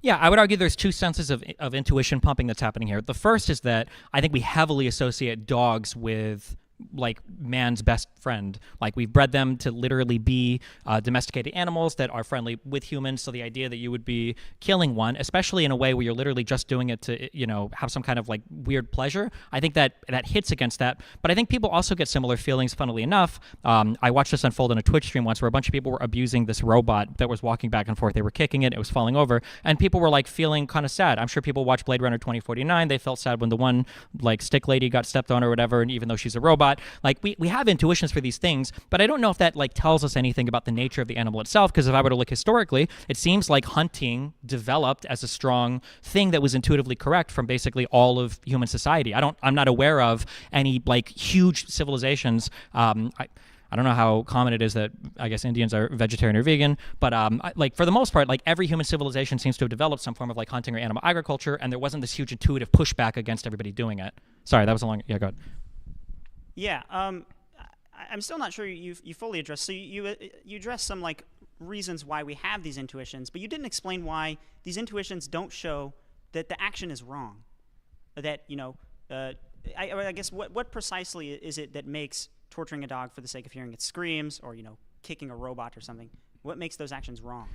Yeah, I would argue there's two senses of intuition pumping that's happening here. The first is that I think we heavily associate dogs with like man's best friend. Like we've bred them to literally be domesticated animals that are friendly with humans. So the idea that you would be killing one, especially in a way where you're literally just doing it to, have some kind of like weird pleasure, I think that hits against that. But I think people also get similar feelings, funnily enough. I watched this unfold in a Twitch stream once where a bunch of people were abusing this robot that was walking back and forth. They were kicking it, it was falling over, and people were like feeling kind of sad. I'm sure people watched Blade Runner 2049. They felt sad when the one like stick lady got stepped on or whatever, and even though she's a robot, robot. Like we have intuitions for these things, but I don't know if that like tells us anything about the nature of the animal itself. Because if I were to look historically, it seems like hunting developed as a strong thing that was intuitively correct from basically all of human society. I'm not aware of any like huge civilizations. I don't know how common it is that I guess Indians are vegetarian or vegan, but like for the most part, like every human civilization seems to have developed some form of like hunting or animal agriculture, and there wasn't this huge intuitive pushback against everybody doing it. Sorry, that was a long. Yeah, go ahead. Yeah, I'm still not sure you fully addressed. So you addressed some like reasons why we have these intuitions, but you didn't explain why these intuitions don't show that the action is wrong. That I guess what precisely is it that makes torturing a dog for the sake of hearing its screams, or kicking a robot or something? What makes those actions wrong?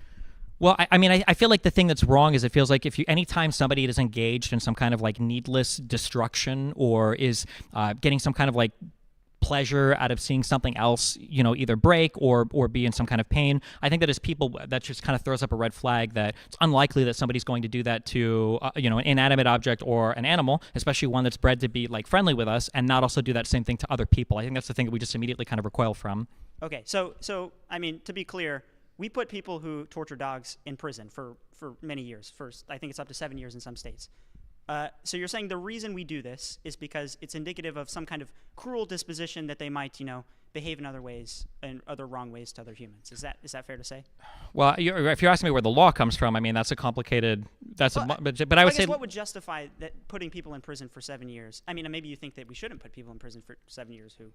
Well, I mean, I feel like the thing that's wrong is it feels like anytime somebody is engaged in some kind of like needless destruction or is getting some kind of like pleasure out of seeing something else, either break or be in some kind of pain, I think that as people, that just kind of throws up a red flag that it's unlikely that somebody's going to do that to, an inanimate object or an animal, especially one that's bred to be like friendly with us, and not also do that same thing to other people. I think that's the thing that we just immediately kind of recoil from. Okay, so I mean, to be clear, we put people who torture dogs in prison for many years. First, I think it's up to 7 years in some states. So you're saying the reason we do this is because it's indicative of some kind of cruel disposition that they might, behave in other ways and other wrong ways to other humans. Is that fair to say? Well, if you're asking me where the law comes from, I mean that's a complicated. But I would say what would justify that putting people in prison for 7 years? I mean, maybe you think that we shouldn't put people in prison for 7 years who,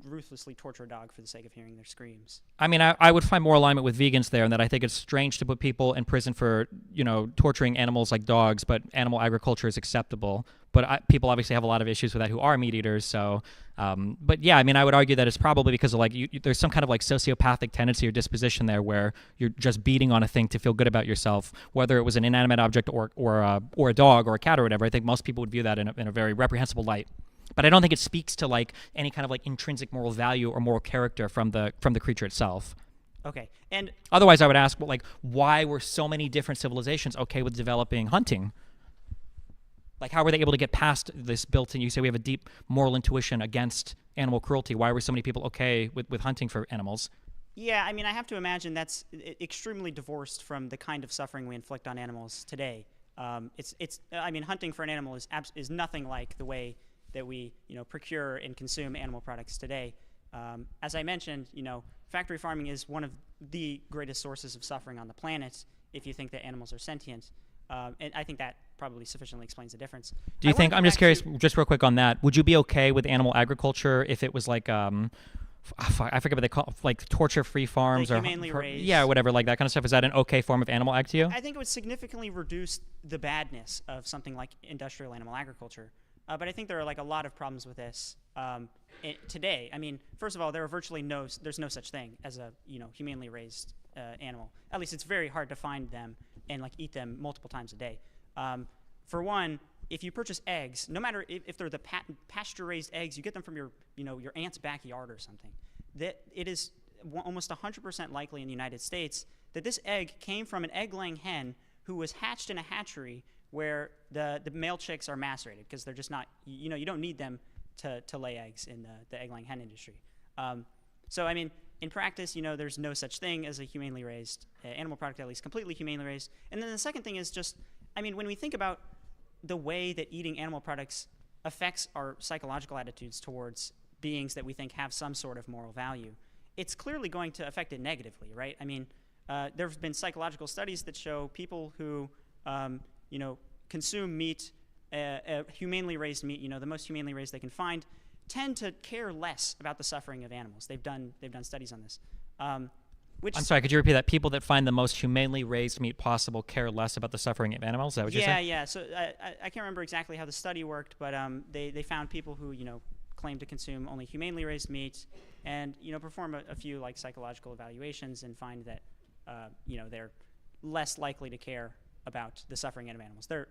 ruthlessly torture a dog for the sake of hearing their screams. I mean, I would find more alignment with vegans there, in that I think it's strange to put people in prison for, torturing animals like dogs, but animal agriculture is acceptable. But people obviously have a lot of issues with that who are meat eaters. So, but yeah, I mean, I would argue that it's probably because of there's some kind of like sociopathic tendency or disposition there where you're just beating on a thing to feel good about yourself, whether it was an inanimate object or a dog or a cat or whatever. I think most people would view that in a very reprehensible light. But I don't think it speaks to like any kind of like intrinsic moral value or moral character from the creature itself. Okay, and otherwise I would ask, well, like, why were so many different civilizations okay with developing hunting? Like, how were they able to get past this built-in? You say we have a deep moral intuition against animal cruelty. Why were so many people okay with hunting for animals? Yeah, I mean, I have to imagine that's extremely divorced from the kind of suffering we inflict on animals today. I mean, hunting for an animal is nothing like the way that we, procure and consume animal products today. As I mentioned, factory farming is one of the greatest sources of suffering on the planet if you think that animals are sentient. And I think that probably sufficiently explains the difference. Do you think, I'm just curious, just real quick on that, would you be okay with animal agriculture if it was like, I forget what they call, like torture-free farms, like humanely raised. Yeah, whatever, like that kind of stuff. Is that an okay form of animal ag to you? I think it would significantly reduce the badness of something like industrial animal agriculture. But I think there are like a lot of problems with this today. I mean, first of all, there's no such thing as a humanely raised animal. At least it's very hard to find them and like eat them multiple times a day. For one, if you purchase eggs, no matter if they're the pasture-raised eggs, you get them from your aunt's backyard or something. That it is almost 100% likely in the United States that this egg came from an egg-laying hen who was hatched in a hatchery where the male chicks are macerated because they're just not, you don't need them to lay eggs in the egg-laying hen industry. So, I mean, in practice, there's no such thing as a humanely raised animal product, at least completely humanely raised. And then the second thing is just, I mean, when we think about the way that eating animal products affects our psychological attitudes towards beings that we think have some sort of moral value, it's clearly going to affect it negatively, right? I mean, there have been psychological studies that show people who consume meat, humanely raised meat, the most humanely raised they can find, tend to care less about the suffering of animals. They've done studies on this. I'm sorry, could you repeat that? People that find the most humanely raised meat possible care less about the suffering of animals? Is that what you're saying? Yeah. So I can't remember exactly how the study worked, but they found people who claim to consume only humanely raised meat, and perform a few like psychological evaluations and find that they're less likely to care about the suffering of animals. They're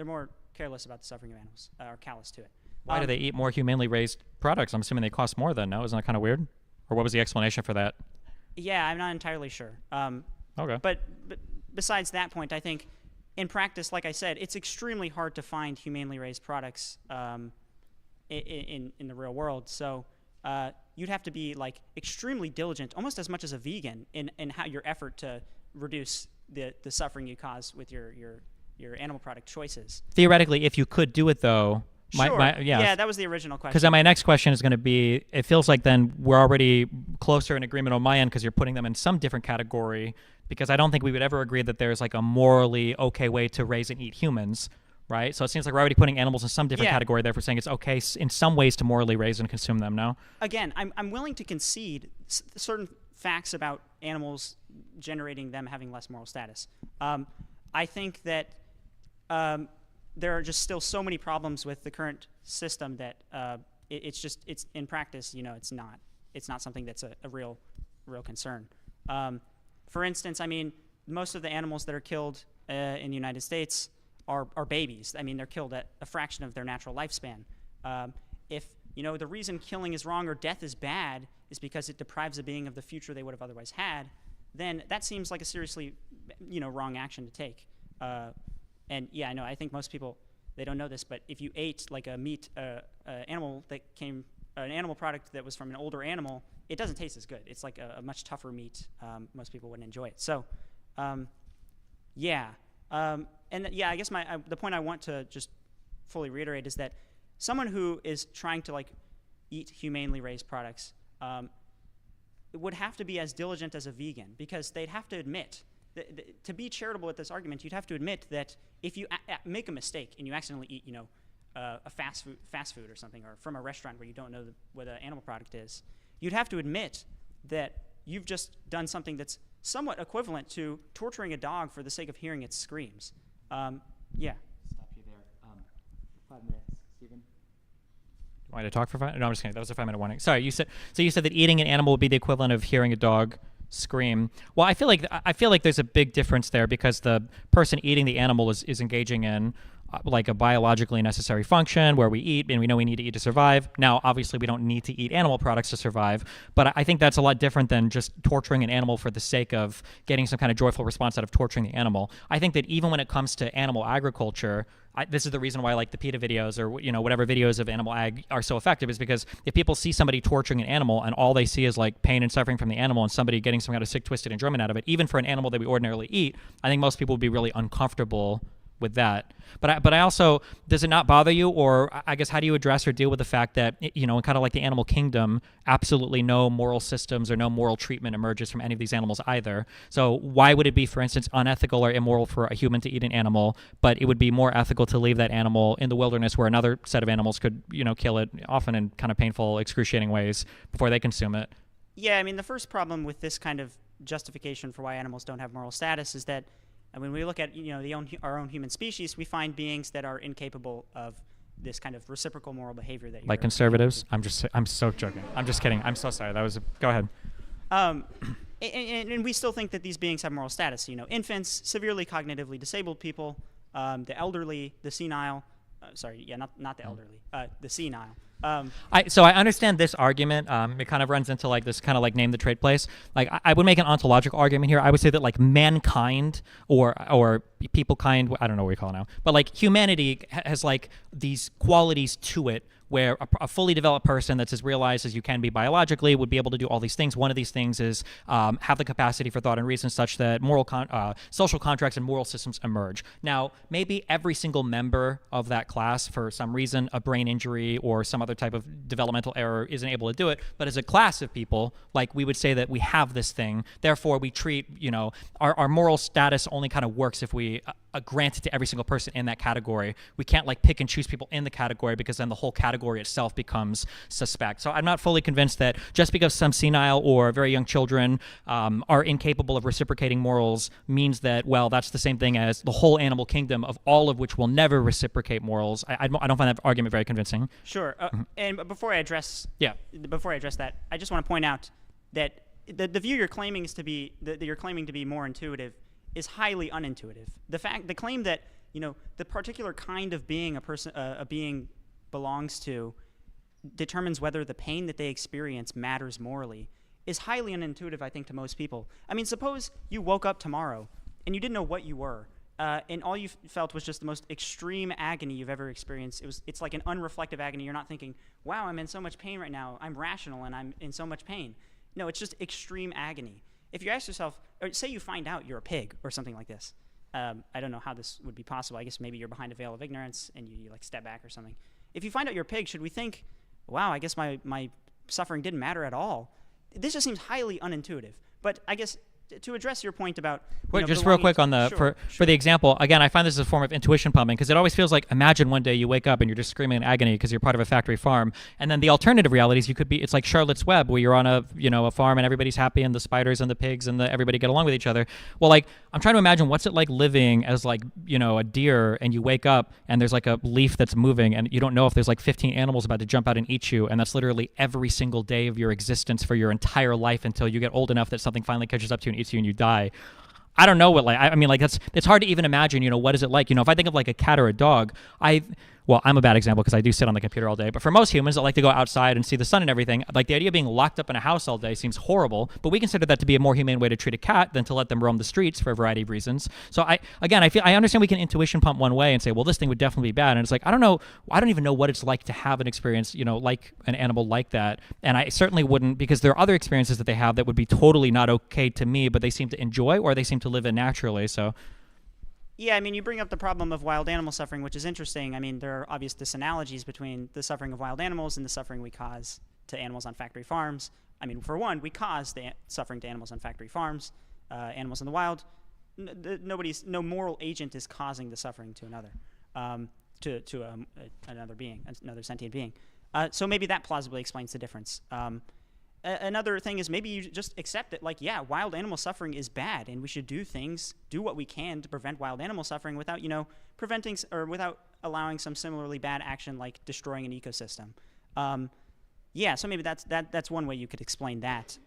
more careless about the suffering of animals, or callous to it. Why do they eat more humanely raised products? I'm assuming they cost more then, no? Isn't that kind of weird? Or what was the explanation for that? Yeah, I'm not entirely sure. Okay. But besides that point, I think in practice, like I said, it's extremely hard to find humanely raised products in the real world. So you'd have to be like extremely diligent, almost as much as a vegan, in how your effort to reduce the suffering you cause with your animal product choices. Theoretically, if you could do it, though. Sure. Yeah, that was the original question. Because then my next question is going to be, it feels like then we're already closer in agreement on my end because you're putting them in some different category, because I don't think we would ever agree that there's like a morally okay way to raise and eat humans, right? So it seems like we're already putting animals in some different category, therefore saying it's okay in some ways to morally raise and consume them, no? Again, I'm willing to concede certain facts about animals generating them having less moral status. I think that there are just still so many problems with the current system that it's in practice, it's not something that's a real concern. For instance, I mean, most of the animals that are killed in the United States are babies. I mean, they're killed at a fraction of their natural lifespan. If the reason killing is wrong or death is bad is because it deprives a being of the future they would have otherwise had, then that seems like a seriously wrong action to take. And yeah, I know. I think most people, they don't know this, but if you ate like an animal product that was from an older animal, it doesn't taste as good. It's like a much tougher meat. Most people wouldn't enjoy it. So, I guess the point I want to just fully reiterate is that someone who is trying to like eat humanely raised products would have to be as diligent as a vegan, because they'd have to admit. To be charitable with this argument, you'd have to admit that if you make a mistake and you accidentally eat, a fast food or something, or from a restaurant where you don't know what an animal product is, you'd have to admit that you've just done something that's somewhat equivalent to torturing a dog for the sake of hearing its screams. Stop you there. 5 minutes, Stephen. Want me to talk for 5? No, I'm just kidding. That was a 5-minute warning. Sorry, you said that eating an animal would be the equivalent of hearing a dog scream. Well, I feel like there's a big difference there, because the person eating the animal is engaging in like a biologically necessary function where we eat, and we know we need to eat to survive. Now, obviously, we don't need to eat animal products to survive, but I think that's a lot different than just torturing an animal for the sake of getting some kind of joyful response out of torturing the animal. I think that even when it comes to animal agriculture, this is the reason why like the PETA videos or whatever videos of animal ag are so effective, is because if people see somebody torturing an animal and all they see is like pain and suffering from the animal and somebody getting some kind of sick, twisted enjoyment out of it, even for an animal that we ordinarily eat, I think most people would be really uncomfortable with that. But I also, does it not bother you, or I guess how do you address or deal with the fact that in kind of like the animal kingdom, absolutely no moral systems or no moral treatment emerges from any of these animals either? So why would it be, for instance, unethical or immoral for a human to eat an animal, but it would be more ethical to leave that animal in the wilderness where another set of animals could kill it, often in kind of painful, excruciating ways, before they consume it? Yeah, I mean, the first problem with this kind of justification for why animals don't have moral status is that when we look at our own human species, we find beings that are incapable of this kind of reciprocal moral behavior that like conservatives. I'm so joking. I'm just kidding. I'm so sorry. Go ahead. And we still think that these beings have moral status. Infants, severely cognitively disabled people, the elderly, the senile. Not the elderly. The senile. So I understand this argument. It kind of runs into like this kind of like name the trade place. Like I would make an ontological argument here. I would say that like mankind or people kind, I don't know what we call it now, but like humanity has like these qualities to it where a fully developed person that's as realized as you can be biologically would be able to do all these things. One of these things is have the capacity for thought and reason such that social contracts and moral systems emerge. Now, maybe every single member of that class, for some reason, a brain injury or some other type of developmental error, isn't able to do it. But as a class of people, like we would say that we have this thing. Therefore, we treat, our moral status only kind of works if we grant it to every single person in that category. We can't like pick and choose people in the category, because then the whole category itself becomes suspect. So I'm not fully convinced that just because some senile or very young children are incapable of reciprocating morals means that, well, that's the same thing as the whole animal kingdom, of all of which will never reciprocate morals. I don't find that argument very convincing. Sure. And before I address that, I just want to point out that the view you're claiming that you're claiming to be more intuitive is highly unintuitive. The claim that the particular kind of being a being belongs to determines whether the pain that they experience matters morally is highly unintuitive, I think, to most people. I mean, suppose you woke up tomorrow and you didn't know what you were, and all you felt was just the most extreme agony you've ever experienced. It's like an unreflective agony. You're not thinking, wow, I'm in so much pain right now. I'm rational and I'm in so much pain. No, it's just extreme agony. If you ask yourself, or say you find out you're a pig or something like this, I don't know how this would be possible. I guess maybe you're behind a veil of ignorance and you like step back or something. If you find out you're a pig, should we think, wow, I guess my suffering didn't matter at all? This just seems highly unintuitive. But I guess to address your point about Wait, just real quick on the for the example, again, I find this is a form of intuition pumping, because it always feels like, imagine one day you wake up and you're just screaming in agony because you're part of a factory farm, and then the alternative reality is it's like Charlotte's Web, where you're on a farm and everybody's happy and the spiders and the pigs and everybody get along with each other. Well, like, I'm trying to imagine what's it like living as like, a deer, and you wake up and there's like a leaf that's moving and you don't know if there's like 15 animals about to jump out and eat you, and that's literally every single day of your existence for your entire life until you get old enough that something finally catches up to you and eats you and you die. I don't know what, like, I mean, like, it's hard to even imagine, what is it like? If I think of like a cat or a dog, I'm a bad example because I do sit on the computer all day, but for most humans that like to go outside and see the sun and everything, like the idea of being locked up in a house all day seems horrible, but we consider that to be a more humane way to treat a cat than to let them roam the streets for a variety of reasons. So I understand we can intuition pump one way and say, well, this thing would definitely be bad. And it's like, I don't even know what it's like to have an experience, like an animal like that. And I certainly wouldn't, because there are other experiences that they have that would be totally not okay to me, but they seem to enjoy, or they seem to live in naturally. So yeah, I mean, you bring up the problem of wild animal suffering, which is interesting. I mean, there are obvious disanalogies between the suffering of wild animals and the suffering we cause to animals on factory farms. I mean, for one, we cause the suffering to animals on factory farms. Animals in the wild, no moral agent is causing the suffering to another, another being, another sentient being. So maybe that plausibly explains the difference. Another thing is maybe you just accept that, like, yeah, wild animal suffering is bad, and we should do what we can to prevent wild animal suffering without, preventing or without allowing some similarly bad action like destroying an ecosystem. Yeah, so maybe that's one way you could explain that.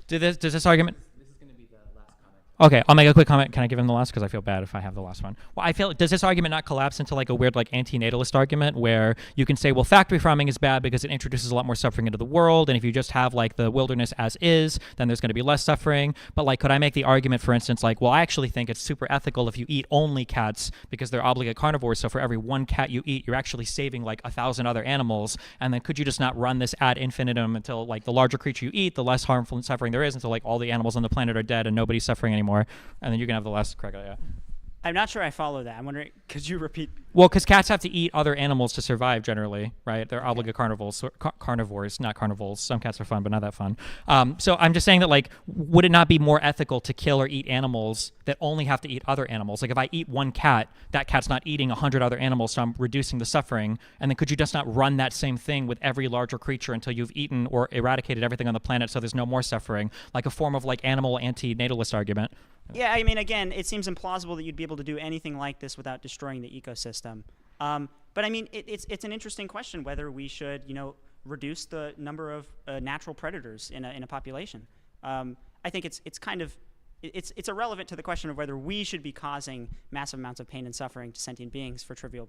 Does this argument? This is going to be the last comment. Okay, I'll make a quick comment. Can I give him the last? Because I feel bad if I have the last one. Well, I feel, does this argument not collapse into like a weird like anti-natalist argument where you can say, well, factory farming is bad because it introduces a lot more suffering into the world, and if you just have like the wilderness as is, then there's going to be less suffering. But like, could I make the argument, for instance, like, well, I actually think it's super ethical if you eat only cats because they're obligate carnivores, so for every one cat you eat, you're actually saving like 1,000 other animals, and then could you just not run this ad infinitum until like the larger creature you eat, the less harmful and suffering there is, until like all the animals on the planet are dead and nobody's suffering anymore, and then you can have the last crack at it. Yeah. I'm not sure I follow that. I'm wondering, could you repeat? Well, because cats have to eat other animals to survive generally, right? They're obligate carnivores, carnivores, not carnivals. Some cats are fun, but not that fun. So I'm just saying that, like, would it not be more ethical to kill or eat animals that only have to eat other animals? Like, if I eat one cat, that cat's not eating 100 other animals, so I'm reducing the suffering. And then could you just not run that same thing with every larger creature until you've eaten or eradicated everything on the planet so there's no more suffering? Like a form of, like, animal anti-natalist argument. Yeah, I mean, again, it seems implausible that you'd be able to do anything like this without destroying the ecosystem. But I mean, it's an interesting question whether we should, reduce the number of natural predators in a population. I think it's kind of it's irrelevant to the question of whether we should be causing massive amounts of pain and suffering to sentient beings for trivial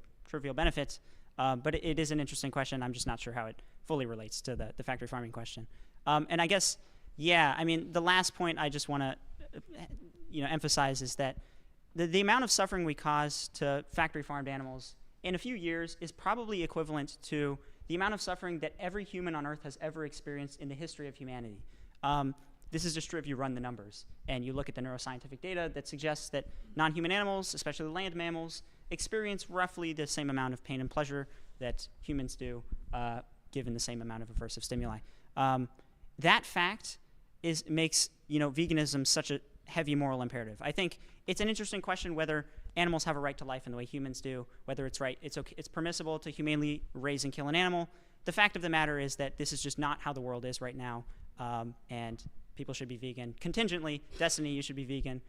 benefits. But it is an interesting question. I'm just not sure how it fully relates to the factory farming question. And I guess, yeah, I mean, the last point I just want to emphasize is that the amount of suffering we cause to factory farmed animals in a few years is probably equivalent to the amount of suffering that every human on Earth has ever experienced in the history of humanity. This is just true if you run the numbers and you look at the neuroscientific data that suggests that non-human animals, especially land mammals, experience roughly the same amount of pain and pleasure that humans do, given the same amount of aversive stimuli. That fact makes veganism such a heavy moral imperative. I think it's an interesting question whether animals have a right to life in the way humans do, whether it's permissible to humanely raise and kill an animal. The fact of the matter is that this is just not how the world is right now, and people should be vegan. Contingently, Destiny, you should be vegan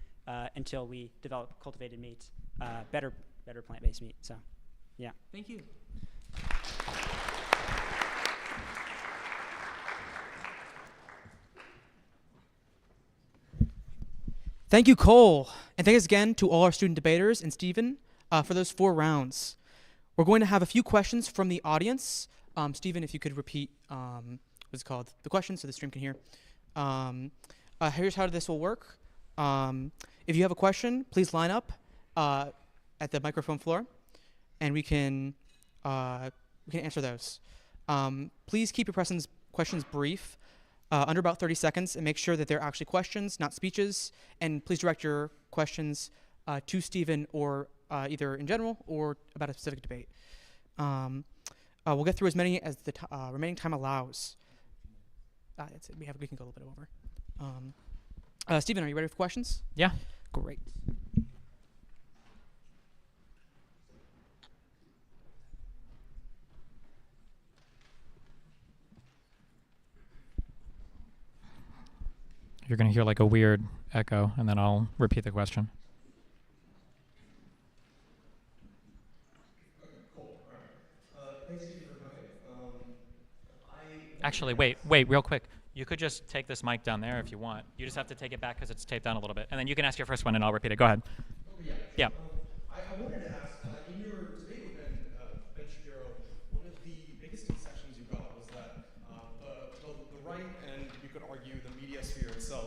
until we develop cultivated meat, better plant-based meat. So, yeah. Thank you. Thank you, Cole. And thanks again to all our student debaters and Stephen for those 4 rounds. We're going to have a few questions from the audience. Stephen, if you could repeat what's it called, the question so the stream can hear. Here's how this will work. If you have a question, please line up at the microphone floor, and we can answer those. Please keep your questions brief, under about 30 seconds, and make sure that they're actually questions, not speeches. And please direct your questions to Stephen, or either in general or about a specific debate. We'll get through as many as the remaining time allows. That's it. We can go a little bit over. Stephen, are you ready for questions? Yeah. Great. You're going to hear like a weird echo, and then I'll repeat the question. Actually, wait, real quick. You could just take this mic down there if you want. You just have to take it back because it's taped down a little bit. And then you can ask your first one, and I'll repeat it. Go ahead. Yeah. I wanted to ask, in your debate with Ben Shapiro, one of the biggest concessions you got was that the right, and you could argue the media sphere itself.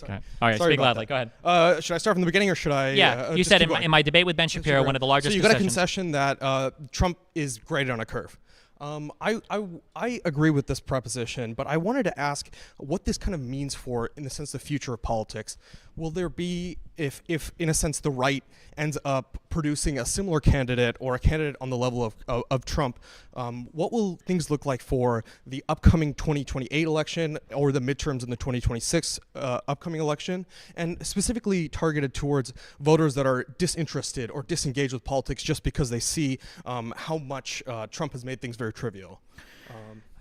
Okay. All right, Sorry speak about loudly. that. Go ahead. Should I start from the beginning, or should I? Yeah, you just said keep in my debate with Ben Shapiro, one of the largest So you got a concessions. concession that Trump is graded on a curve. I agree with this proposition, but I wanted to ask what this kind of means for, in the sense, the future of politics. Will there be, if in a sense the right ends up producing a similar candidate, or a candidate on the level of Trump, what will things look like for the upcoming 2028 election, or the midterms in the 2026 upcoming election, and specifically targeted towards voters that are disinterested or disengaged with politics just because they see how much Trump has made things very trivial?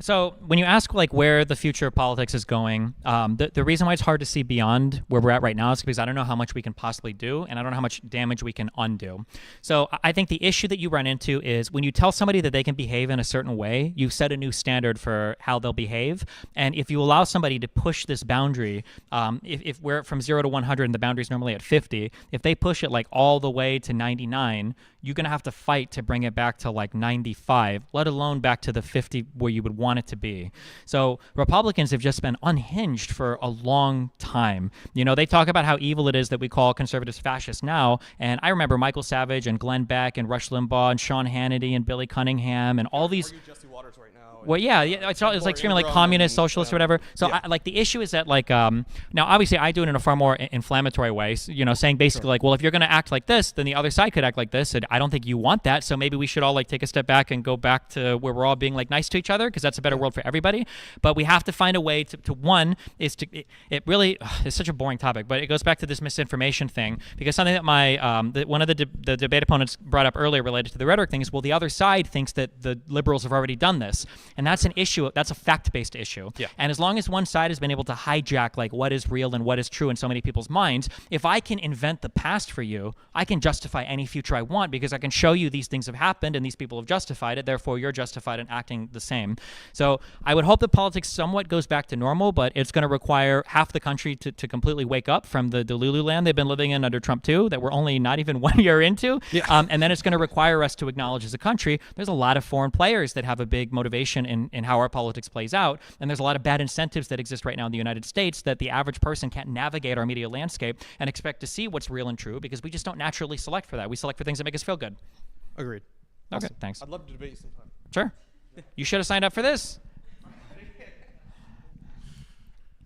So when you ask like where the future of politics is going, the reason why it's hard to see beyond where we're at right now is because I don't know how much we can possibly do, and I don't know how much damage we can undo. So I think the issue that you run into is when you tell somebody that they can behave in a certain way, you set a new standard for how they'll behave. And if you allow somebody to push this boundary, if we're from 0 to 100 and the boundary is normally at 50, if they push it like all the way to 99, you're going to have to fight to bring it back to like 95, let alone back to the 50 where you would want it to be. So Republicans have just been unhinged for a long time. You know, they talk about how evil it is that we call conservatives fascists now. And I remember Michael Savage and Glenn Beck and Rush Limbaugh and Sean Hannity and Billy Cunningham and all these. Jesse Waters right now. Well, yeah, it's like screaming like communist, socialist, or whatever. So, yeah. like, the issue is that, like, now, obviously, I do it in a far more inflammatory way. You know, saying basically, like, well, if you're going to act like this, then the other side could act like this, and I don't think you want that. So maybe we should all like take a step back and go back to where we're all being like nice to each other, because that's a better world for everybody. But we have to find a way to one is to it really is such a boring topic, but it goes back to this misinformation thing, because something that my one of the debate opponents brought up earlier related to the rhetoric thing is, well, the other side thinks that the liberals have already done this, and that's an issue. That's a fact-based issue. Yeah. And as long as one side has been able to hijack like what is real and what is true in so many people's minds, if I can invent the past for you, I can justify any future I want, because I can show you these things have happened and these people have justified it. Therefore, you're justified in acting the same. So I would hope that politics somewhat goes back to normal, but it's going to require half the country to completely wake up from the Delulu land they've been living in under Trump too, that we're only not even 1 year into. Yeah. And then it's going to require us to acknowledge as a country there's a lot of foreign players that have a big motivation in how our politics plays out, and there's a lot of bad incentives that exist right now in the United States that the average person can't navigate our media landscape and expect to see what's real and true, because we just don't naturally select for that. We select for things that make us feel good. Agreed. Okay, Awesome. thanks. I'd love to debate you sometime. Sure. You should have signed up for this.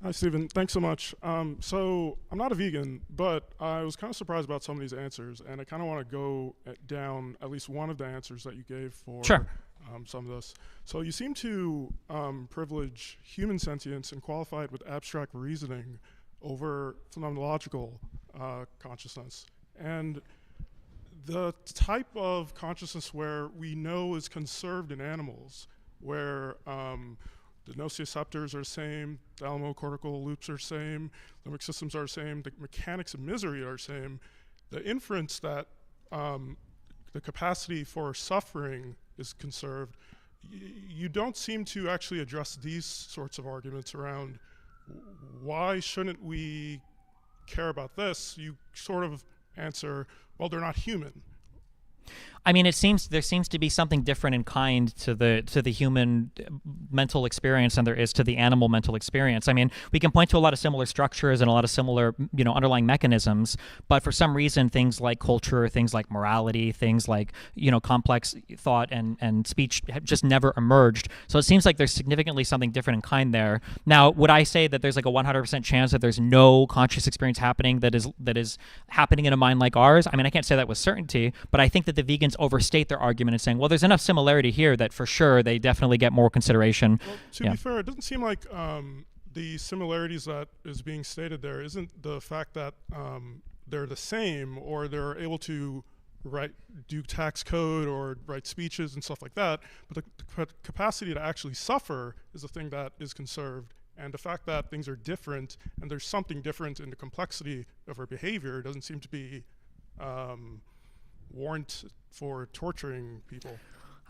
Hi, Stephen. Thanks so much. So I'm not a vegan, but I was kind of surprised about some of these answers, and I kind of want to go down at least one of the answers that you gave for Sure. Some of this. So you seem to privilege human sentience and qualify it with abstract reasoning over phenomenological consciousness. And the type of consciousness where we know is conserved in animals, where the nociceptors are the same, the thalamocortical loops are the same, limbic systems are the same, the mechanics of misery are the same. The inference that the capacity for suffering is conserved, you don't seem to actually address these sorts of arguments around why shouldn't we care about this. You sort of answer, well, they're not human. I mean, there seems to be something different in kind to the human mental experience than there is to the animal mental experience. I mean, we can point to a lot of similar structures and a lot of similar, underlying mechanisms, but for some reason, things like culture, things like morality, things like, complex thought and speech have just never emerged. So it seems like there's significantly something different in kind there. Now, would I say that there's like a 100% chance that there's no conscious experience happening that is happening in a mind like ours? I mean, I can't say that with certainty, but I think that the vegans overstate their argument in saying, well, there's enough similarity here that for sure they definitely get more consideration. Well, to be fair, it doesn't seem like the similarities that is being stated there isn't the fact that they're the same or they're able to do tax code or write speeches and stuff like that, but the capacity to actually suffer is the thing that is conserved. And the fact that things are different and there's something different in the complexity of our behavior doesn't seem to be warrant for torturing people.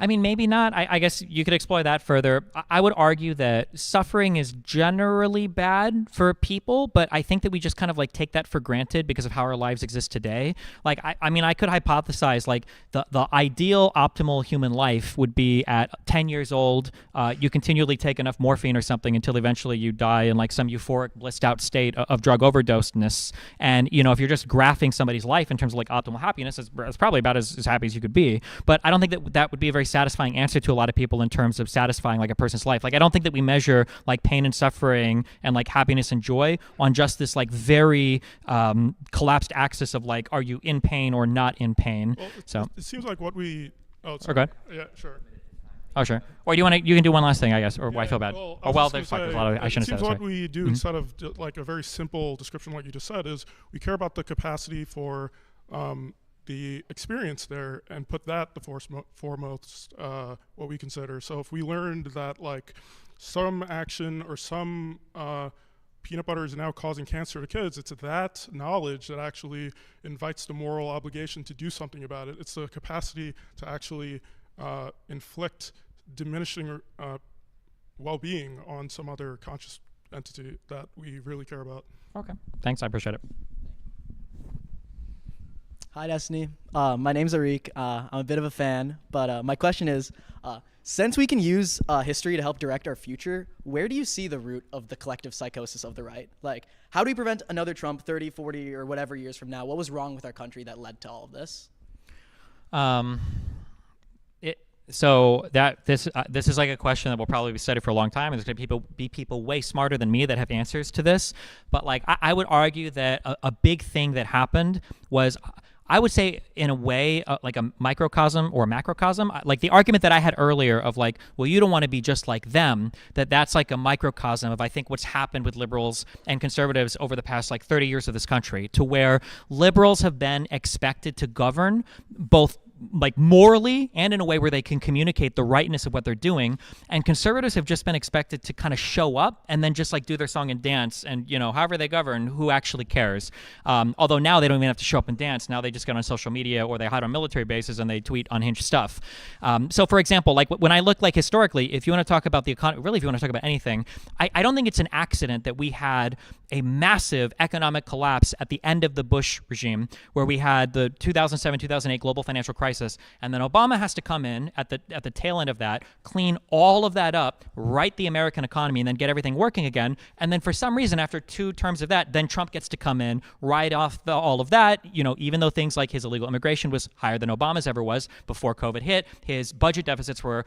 I mean, maybe not. I guess you could explore that further. I would argue that suffering is generally bad for people, but I think that we just kind of like take that for granted because of how our lives exist today. Like, I mean, I could hypothesize like the ideal optimal human life would be at 10 years old, you continually take enough morphine or something until eventually you die in like some euphoric blissed out state of drug overdosedness. And, if you're just graphing somebody's life in terms of like optimal happiness, it's probably about as happy as you could be. But I don't think that would be a very satisfying answer to a lot of people in terms of satisfying like a person's life. Like, I don't think that we measure like pain and suffering and like happiness and joy on just this like very collapsed axis of like, are you in pain or not in pain? Well, it seems like what we. Oh, sorry. Okay. Yeah, sure. Oh, sure. Or do you want to? You can do one last thing, I guess, or yeah, I feel bad. There's a lot of. I shouldn't have said it. It seems that. what we do instead of like a very simple description, like you just said, is we care about the capacity for the experience there and put that the foremost what we consider. So if we learned that like some action or some peanut butter is now causing cancer to kids, it's that knowledge that actually invites the moral obligation to do something about it. It's the capacity to actually inflict diminishing well-being on some other conscious entity that we really care about. Okay, thanks, I appreciate it. Hi, Destiny. My name's Arik. I'm a bit of a fan, but my question is, since we can use history to help direct our future, where do you see the root of the collective psychosis of the right? Like, how do we prevent another Trump 30, 40, or whatever years from now? What was wrong with our country that led to all of this? This is like a question that will probably be studied for a long time, and there's going to be people way smarter than me that have answers to this. But like, I would argue that a big thing that happened was, I would say in a way, like a microcosm or a macrocosm, like the argument that I had earlier of like, well, you don't want to be just like them, that's like a microcosm of, I think, what's happened with liberals and conservatives over the past like 30 years of this country, to where liberals have been expected to govern both like morally and in a way where they can communicate the rightness of what they're doing, and conservatives have just been expected to kind of show up and then just like do their song and dance, and however they govern, who actually cares? Although now they don't even have to show up and dance. Now they just get on social media or they hide on military bases and they tweet unhinged stuff. So for example, like when I look like historically, if you want to talk about the economy, really if you want to talk about anything, I don't think it's an accident that we had a massive economic collapse at the end of the Bush regime, where we had the 2007-2008 global financial crisis, and then Obama has to come in at the tail end of that, clean all of that up, right the American economy, and then get everything working again. And then for some reason, after 2 terms of that, then Trump gets to come in, write off all of that. Even though things like his illegal immigration was higher than Obama's ever was before COVID hit, his budget deficits were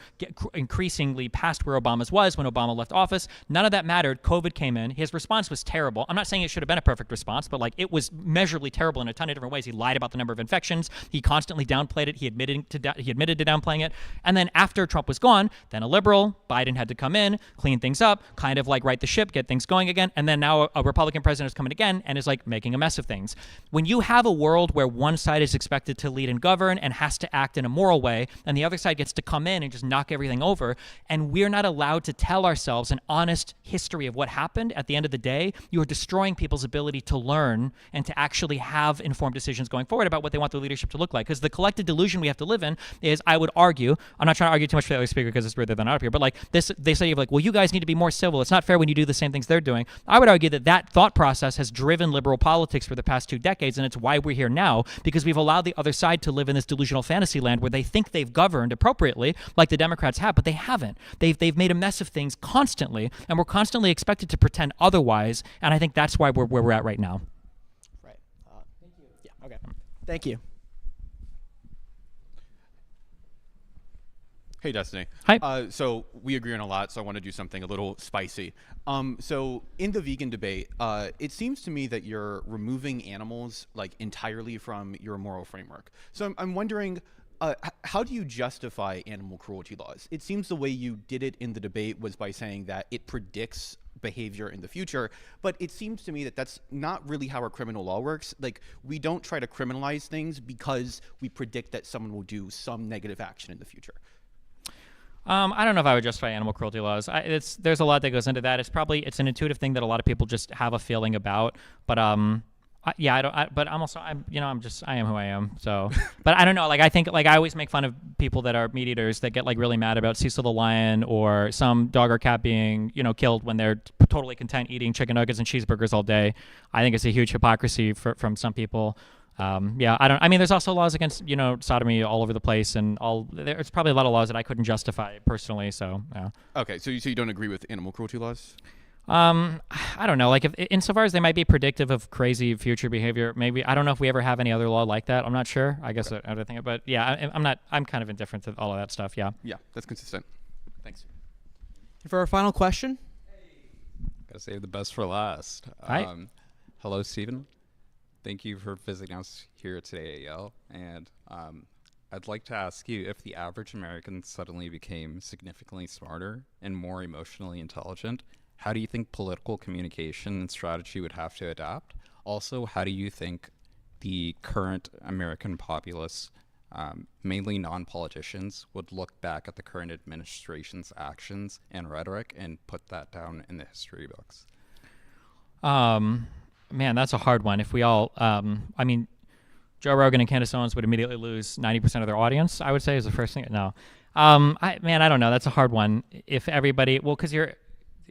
increasingly past where Obama's was when Obama left office. None of that mattered. COVID came in. His response was terrible. I'm not saying it should have been a perfect response, but like it was measurably terrible in a ton of different ways. He lied about the number of infections. He constantly downplayed it. He admitted to downplaying it. And then after Trump was gone, then a liberal, Biden, had to come in, clean things up, kind of like right the ship, get things going again. And then now a Republican president is coming again and is like making a mess of things. When you have a world where one side is expected to lead and govern and has to act in a moral way, and the other side gets to come in and just knock everything over, and we're not allowed to tell ourselves an honest history of what happened, at the end of the day, you are destroying people's ability to learn and to actually have informed decisions going forward about what they want their leadership to look like. Because the collective delusion delusion we have to live in is, I would argue, I'm not trying to argue too much for the other speaker because it's ruder than up here, but like this, they say like, well, you guys need to be more civil. It's not fair when you do the same things they're doing. I would argue that that thought process has driven liberal politics for the past 2 decades, and it's why we're here now, because we've allowed the other side to live in this delusional fantasy land where they think they've governed appropriately, like the Democrats have, but they haven't. They've made a mess of things constantly, and we're constantly expected to pretend otherwise, and I think that's why we're where we're at right now. Right. Thank you. Yeah. Okay. Thank you. Hey, Destiny. Hi. So we agree on a lot, so I want to do something a little spicy. So in the vegan debate, it seems to me that you're removing animals like entirely from your moral framework. So I'm wondering, how do you justify animal cruelty laws? It seems the way you did it in the debate was by saying that it predicts behavior in the future, but it seems to me that that's not really how our criminal law works. Like, we don't try to criminalize things because we predict that someone will do some negative action in the future. I don't know if I would justify animal cruelty laws. There's a lot that goes into that. It's an intuitive thing that a lot of people just have a feeling about. But but I am who I am. So, but I don't know. Like, I think, like, I always make fun of people that are meat eaters that get like really mad about Cecil the lion or some dog or cat being, killed when they're totally content eating chicken nuggets and cheeseburgers all day. I think it's a huge hypocrisy from some people. There's also laws against, sodomy all over the place, and there's probably a lot of laws that I couldn't justify personally. So, yeah. Okay, so you don't agree with animal cruelty laws? I don't know. Like, if insofar as they might be predictive of crazy future behavior, maybe. I don't know if we ever have any other law like that. I'm not sure. I guess I don't think it, but yeah, I'm kind of indifferent to all of that stuff. Yeah. Yeah, that's consistent. Thanks. For our final question. Gotta save the best for last. Hi. Hello, Stephen. Thank you for visiting us here today at Yale. And I'd like to ask you, if the average American suddenly became significantly smarter and more emotionally intelligent, how do you think political communication and strategy would have to adapt? Also, how do you think the current American populace, mainly non-politicians, would look back at the current administration's actions and rhetoric and put that down in the history books? Man, that's a hard one. If we all, Joe Rogan and Candace Owens would immediately lose 90% of their audience, I would say, is the first thing. No. I don't know. That's a hard one. If everybody, because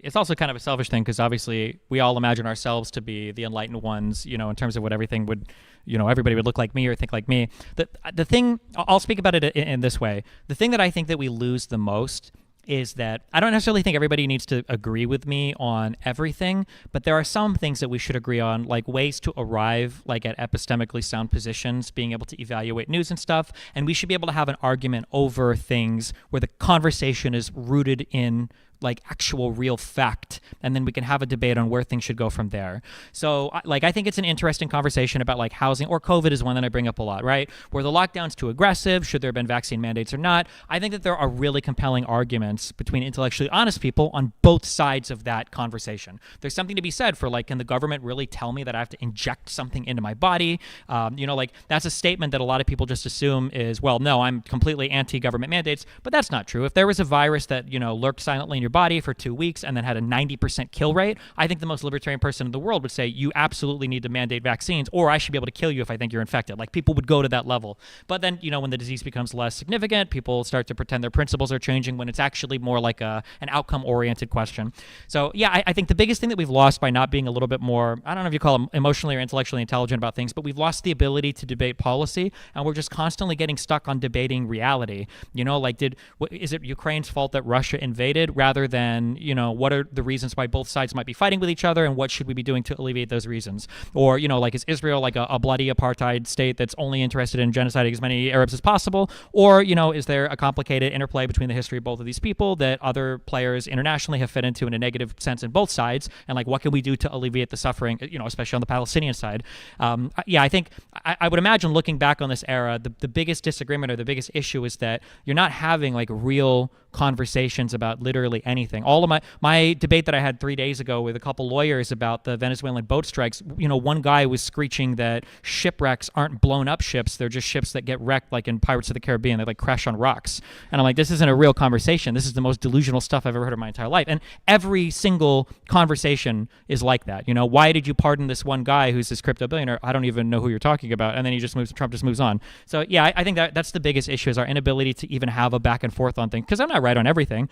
it's also kind of a selfish thing, because obviously we all imagine ourselves to be the enlightened ones, in terms of what everything would, everybody would look like me or think like me. The thing, I'll speak about it in this way. The thing that I think that we lose the most is that I don't necessarily think everybody needs to agree with me on everything, but there are some things that we should agree on, like ways to arrive like at epistemically sound positions, being able to evaluate news and stuff, and we should be able to have an argument over things where the conversation is rooted in like actual real fact, and then we can have a debate on where things should go from there. So I think it's an interesting conversation about like housing, or COVID is one that I bring up a lot, right? Were the lockdowns too aggressive? Should there have been vaccine mandates or not? I think that there are really compelling arguments between intellectually honest people on both sides of that conversation. There's something to be said for like, can the government really tell me that I have to inject something into my body? That's a statement that a lot of people just assume is, well, no, I'm completely anti-government mandates, but that's not true. If there was a virus that, lurked silently in your body for 2 weeks and then had a 90% kill rate, I think the most libertarian person in the world would say you absolutely need to mandate vaccines, or I should be able to kill you if I think you're infected. Like, people would go to that level. But then, when the disease becomes less significant, people start to pretend their principles are changing when it's actually more like an outcome-oriented question. So, yeah, I think the biggest thing that we've lost by not being a little bit more, I don't know if you call them emotionally or intellectually intelligent about things, but we've lost the ability to debate policy, and we're just constantly getting stuck on debating reality. Is it Ukraine's fault that Russia invaded, rather than, what are the reasons why both sides might be fighting with each other, and what should we be doing to alleviate those reasons? Or, is Israel like a bloody apartheid state that's only interested in genociding as many Arabs as possible? Or, is there a complicated interplay between the history of both of these people that other players internationally have fit into in a negative sense in both sides? And like, what can we do to alleviate the suffering, especially on the Palestinian side? I think I would imagine, looking back on this era, the biggest disagreement or the biggest issue is that you're not having like real conversations about literally anything. All of my debate that I had 3 days ago with a couple lawyers about the Venezuelan boat strikes, one guy was screeching that shipwrecks aren't blown up ships, they're just ships that get wrecked, like in Pirates of the Caribbean. They like crash on rocks. And I'm like, this isn't a real conversation. This is the most delusional stuff I've ever heard in my entire life. And every single conversation is like that. Why did you pardon this one guy who's this crypto billionaire? I don't even know who you're talking about. And then Trump just moves on. So yeah, I think that's the biggest issue, is our inability to even have a back and forth on things. Because I'm not right on everything,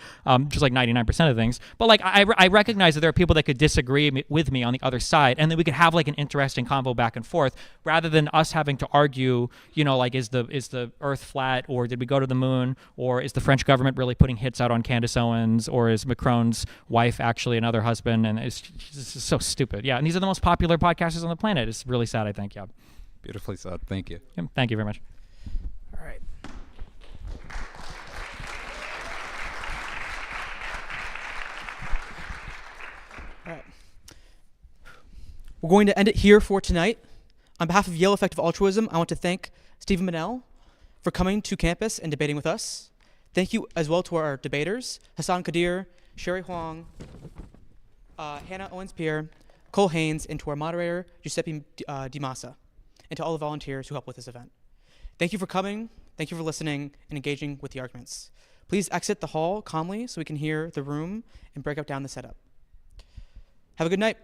just like 99% of things. But like I recognize that there are people that could disagree with me on the other side, and then we could have like an interesting convo back and forth, rather than us having to argue, like is the Earth flat, or did we go to the moon, or is the French government really putting hits out on Candace Owens, or is Macron's wife actually another husband? And it's just so stupid. Yeah, and these are the most popular podcasters on the planet. It's really sad, I think. Yeah. Beautifully said. Thank you. Yeah, thank you very much. All right. All right. We're going to end it here for tonight. On behalf of Yale Effective Altruism, I want to thank Stephen Minnell for coming to campus and debating with us. Thank you as well to our debaters, Hassan Kadir, Sherry Huang, Hannah Owens-Pierre, Cole Haynes, and to our moderator, Giuseppe Di Massa, and to all the volunteers who helped with this event. Thank you for coming, thank you for listening, and engaging with the arguments. Please exit the hall calmly so we can hear the room and break up down the setup. Have a good night.